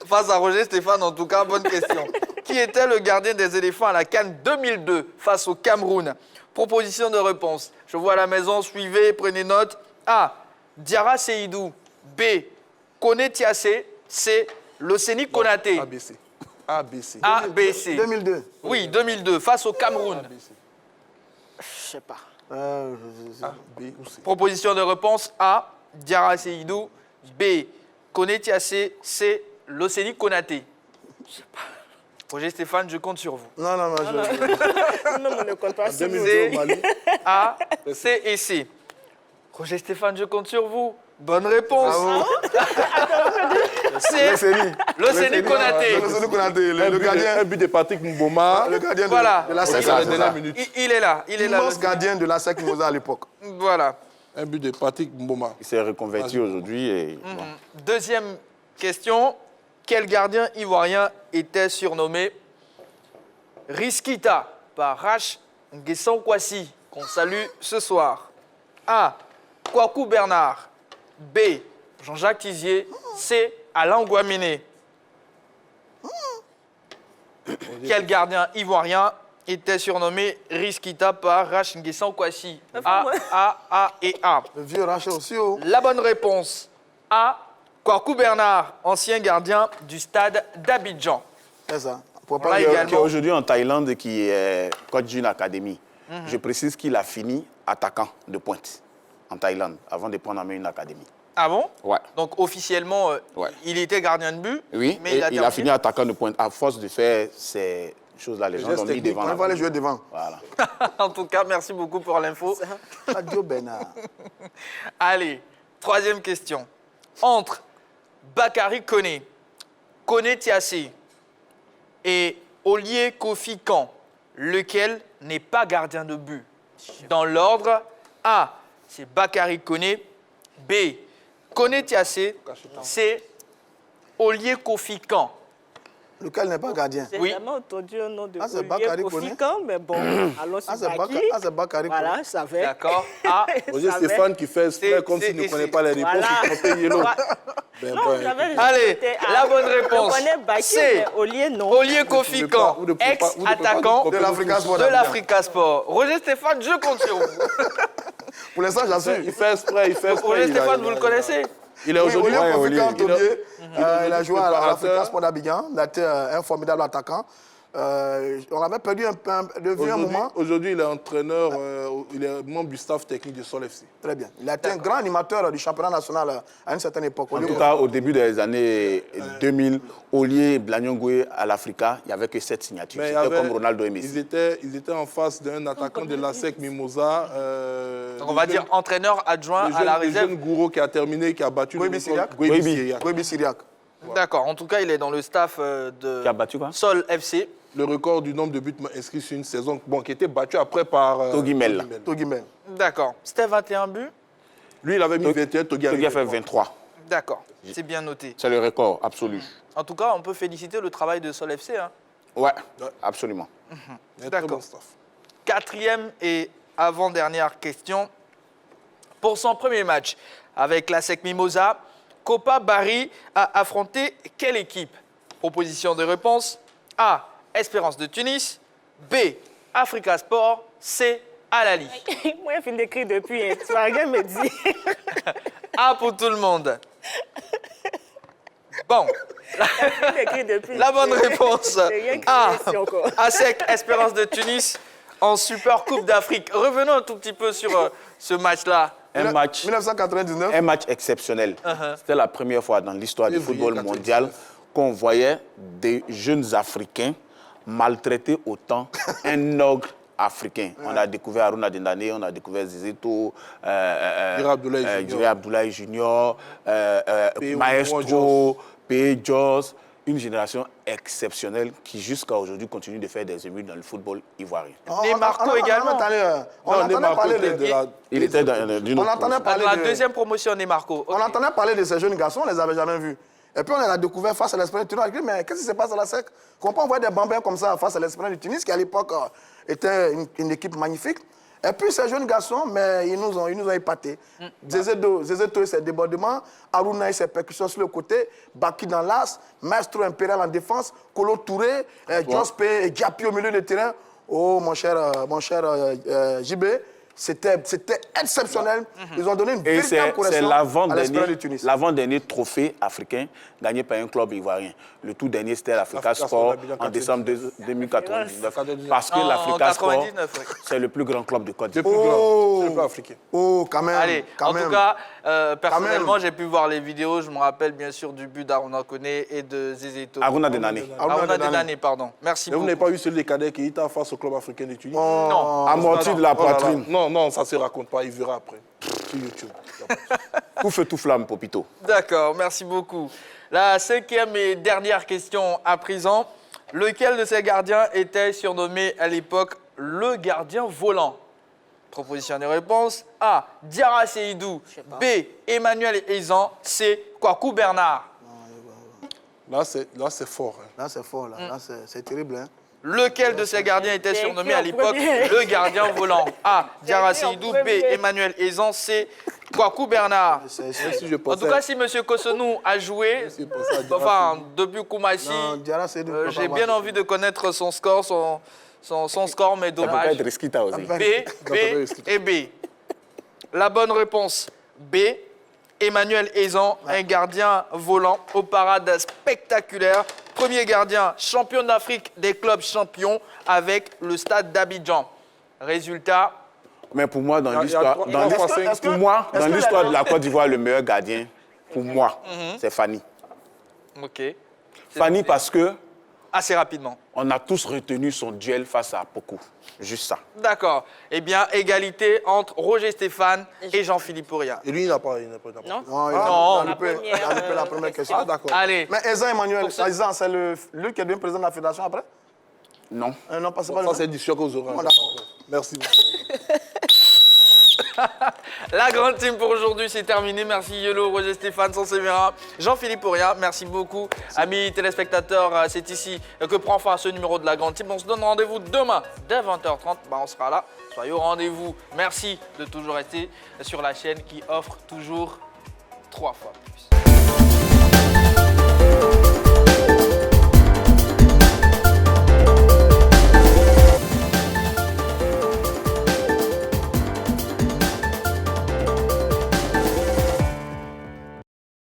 Face à Roger Stéphane, en tout cas, bonne question. Qui était le gardien des éléphants à la CAN 2002 face au Cameroun? Proposition de réponse. Je vois à la maison, suivez, prenez note. A. Diarra Seydou. B. Kone Tiassé. C. Loseni Konaté. ABC. ABC. ABC. 2002. Oui, 2002, face au Cameroun. Je sais pas. A, B ou C. Proposition de réponse. A. Diarra Seydou. B. Kone Tiassé. C. Loseni Konaté. Je sais pas. Roger Stéphane, je compte sur vous. Non, non, on ne compte pas sur vous. A, C et C. Roger Stéphane, je compte sur vous. Bonne réponse. C'est Loseni Konaté. Loseni Konaté, le gardien. Un but de Patrick Mboma. Le gardien voilà. de la SEC. Il est là. Il est là. Immense gardien de la SEC Mosa à l'époque. Voilà. Un but de Patrick Mboma. Il s'est reconverti aujourd'hui. Et... Deuxième question. Quel gardien ivoirien était surnommé Riskita par Rach Nguessan Kwasi, qu'on salue ce soir? A. Kwaku Bernard. B. Jean-Jacques Tizier. C. Alain Guamene. Quel gardien ivoirien était surnommé Riskita par Rach Nguessan Kwasi? A et A. Le vieux Rach aussi. Oh. La bonne réponse. A. Kwaku Bernard, ancien gardien du stade d'Abidjan. C'est ça. Qui est aujourd'hui en Thaïlande et qui est coach d'une académie. Je précise qu'il a fini attaquant de pointe en Thaïlande avant de prendre en main une académie. Ah bon? Ouais. Donc officiellement, il était gardien de but, oui, mais il a fini attaquant de pointe. À force de faire ces choses-là, les gens l'ont mis devant. On va les jouer devant. Voilà. En tout cas, merci beaucoup pour l'info. Radio Bernard. Allez, troisième question. Entre Bakary Koné, Koné Tiassé et Olié Kofi Kan, lequel n'est pas gardien de but? Dans l'ordre, A, c'est Bakary Koné, B, Koné Tiassé, C, Olié Kofi Kan. Lequel n'est pas gardien? J'ai jamais entendu un nom de c'est Bakary Koné. mais bon, allons sur Baki. C'est Bakary Koné. Voilà, je savais. D'accord. Ah, Roger Stéphane qui fait exprès comme s'il ne connaît pas les réponses, il trompait Yellow. Allez, la bonne réponse. C'est Olié, non. Olié Kofi Kan, ex-attaquant de l'Africa Sport. Roger Stéphane, je compte sur vous. Pour l'instant, j'assure. Il fait exprès, Roger Stéphane, vous le connaissez? Il est aujourd'hui il a joué à l'Africa Sport d'Abidjan. Il a été un formidable attaquant. On avait perdu un moment. Aujourd'hui, il est entraîneur, il est membre du staff technique de Sol FC. Très bien. Il a été un grand animateur du championnat national à une certaine époque. En tout cas, au début des années 2000, Olié Blanyongwe à l'Africa, il n'y avait que 7 signatures. C'était comme Ronaldo et Messi. Ils étaient en face d'un attaquant de l'ASEC Mimosa. Donc on va dire entraîneur adjoint à la réserve. Le jeune Gouro qui a terminé, qui a battu Gouebi Syriac. D'accord. En tout cas, il est dans le staff de qui a battu quoi? Sol FC. Le record du nombre de buts inscrits sur une saison, qui était battu après par Togimel. D'accord. C'était 21 buts? Lui, il avait mis 21, Togi a fait 23. D'accord. C'est bien noté. C'est le record absolu. En tout cas, on peut féliciter le travail de Sol FC. Hein. Ouais, absolument. D'accord. Quatrième et avant-dernière question. Pour son premier match avec l'ASEC Mimosa, Kopa Barry a affronté quelle équipe? Proposition de réponse. A, Espérance de Tunis. B, Africa Sport. C, Al Ahly. Moi, je finis d'écrire depuis. Tu vas rien me dire. A pour tout le monde. Bon. La bonne réponse. A, ASEC Espérance de Tunis en Super Coupe d'Afrique. Revenons un tout petit peu sur ce match-là. Un match 1999. Un match exceptionnel. C'était la première fois dans l'histoire du football mondial qu'on voyait des jeunes Africains maltraiter autant un ogre africain. On a découvert Haruna Dendane, on a découvert Zizito, Djuré Abdoulaye Junior, Maestro, P. Jos. Une génération exceptionnelle qui jusqu'à aujourd'hui continue de faire des émules dans le football ivoirien. Marco également. On entendait parler il était d'une autre la deuxième promotion des Marco. On entendait parler de ces jeunes garçons, on ne les avait jamais vus. Et puis on les a découvert face à l'Espérance de Tunis. On a dit, mais qu'est-ce qui se passe à la SEC? Qu'on peut envoyer des bambins comme ça face à l'Espérance de Tunis, qui à l'époque était une équipe magnifique. Et puis ces jeunes garçons, mais ils nous ont épatés. Zézeto et ses débordements, Haruna et ses percussions sur le côté, Baki dans l'as, Maestro Impérial en défense, Kolo Touré, Jospe et Diapi au milieu de terrain. Oh mon cher JB, c'était exceptionnel. Ils ont donné une véritable correction à l'Espérance de Tunis. C'est l'avant-dernier trophée africain gagné par un club ivoirien. Le tout dernier, c'était l'Africa Sport en décembre 2099. Parce que l'Africa Sport, c'est le plus grand club de Côte d'Ivoire. africain. Oh, quand même. Allez, en tout cas, personnellement, j'ai pu voir les vidéos. Je me rappelle bien sûr du but d'Haruna Koné et de Zézeto. Haruna Dendane. Haruna Dendane, pardon. Merci beaucoup. Vous n'avez pas vu celui des cadets qui était face au club africain de Tunis? Non. Amorti de la poitrine. Non, ça ne se raconte pas. Il verra après sur YouTube. Tout feu, tout flamme, Popito. D'accord, merci beaucoup. La cinquième et dernière question à présent. Lequel de ces gardiens était surnommé à l'époque le gardien volant? Proposition de réponse. A, Diarra Seydou. B, Emmanuel Ezan. C, Kwaku Bernard. Là, c'est fort. Là, c'est fort. Là, c'est terrible. Hein. Lequel de ces gardiens était surnommé à l'époque le gardien volant? A, Diarra Seydou. B, Emmanuel Ezan. C, Kwaku Bernard. En tout cas, si M. Kosonou a joué, enfin, depuis Koumassi, j'ai bien envie de connaître son score, son score, mais dommage. B et B. La bonne réponse, B, Emmanuel Ezan, un gardien volant aux parades spectaculaires. Premier gardien, champion d'Afrique des clubs champions avec le Stade d'Abidjan. Résultat. Mais pour moi, dans l'histoire de la Côte d'Ivoire, le meilleur gardien, pour moi, c'est Fanny. Ok. Fanny parce que... Assez rapidement. On a tous retenu son duel face à Pokou. Juste ça. D'accord. Eh bien, égalité entre Roger Stéphane et Jean-Philippe Auriat. Et lui, il n'a pas. Non, il a loupé la première question. Ah, d'accord. Allez. Mais Ezan Emmanuel, Ezan, c'est lui qui est devenu président de la fédération après? Non. Non, pas ça, c'est du choc aux oreilles. Merci. La grande team pour aujourd'hui, c'est terminé. Merci Yelo, Roger Stéphane, Sansévéra, Jean-Philippe Auriat. Merci beaucoup. Amis téléspectateurs, c'est ici que prend fin ce numéro de la grande team. On se donne rendez-vous demain dès 20h30. On sera là. Soyez au rendez-vous. Merci de toujours rester sur la chaîne qui offre toujours 3 fois plus.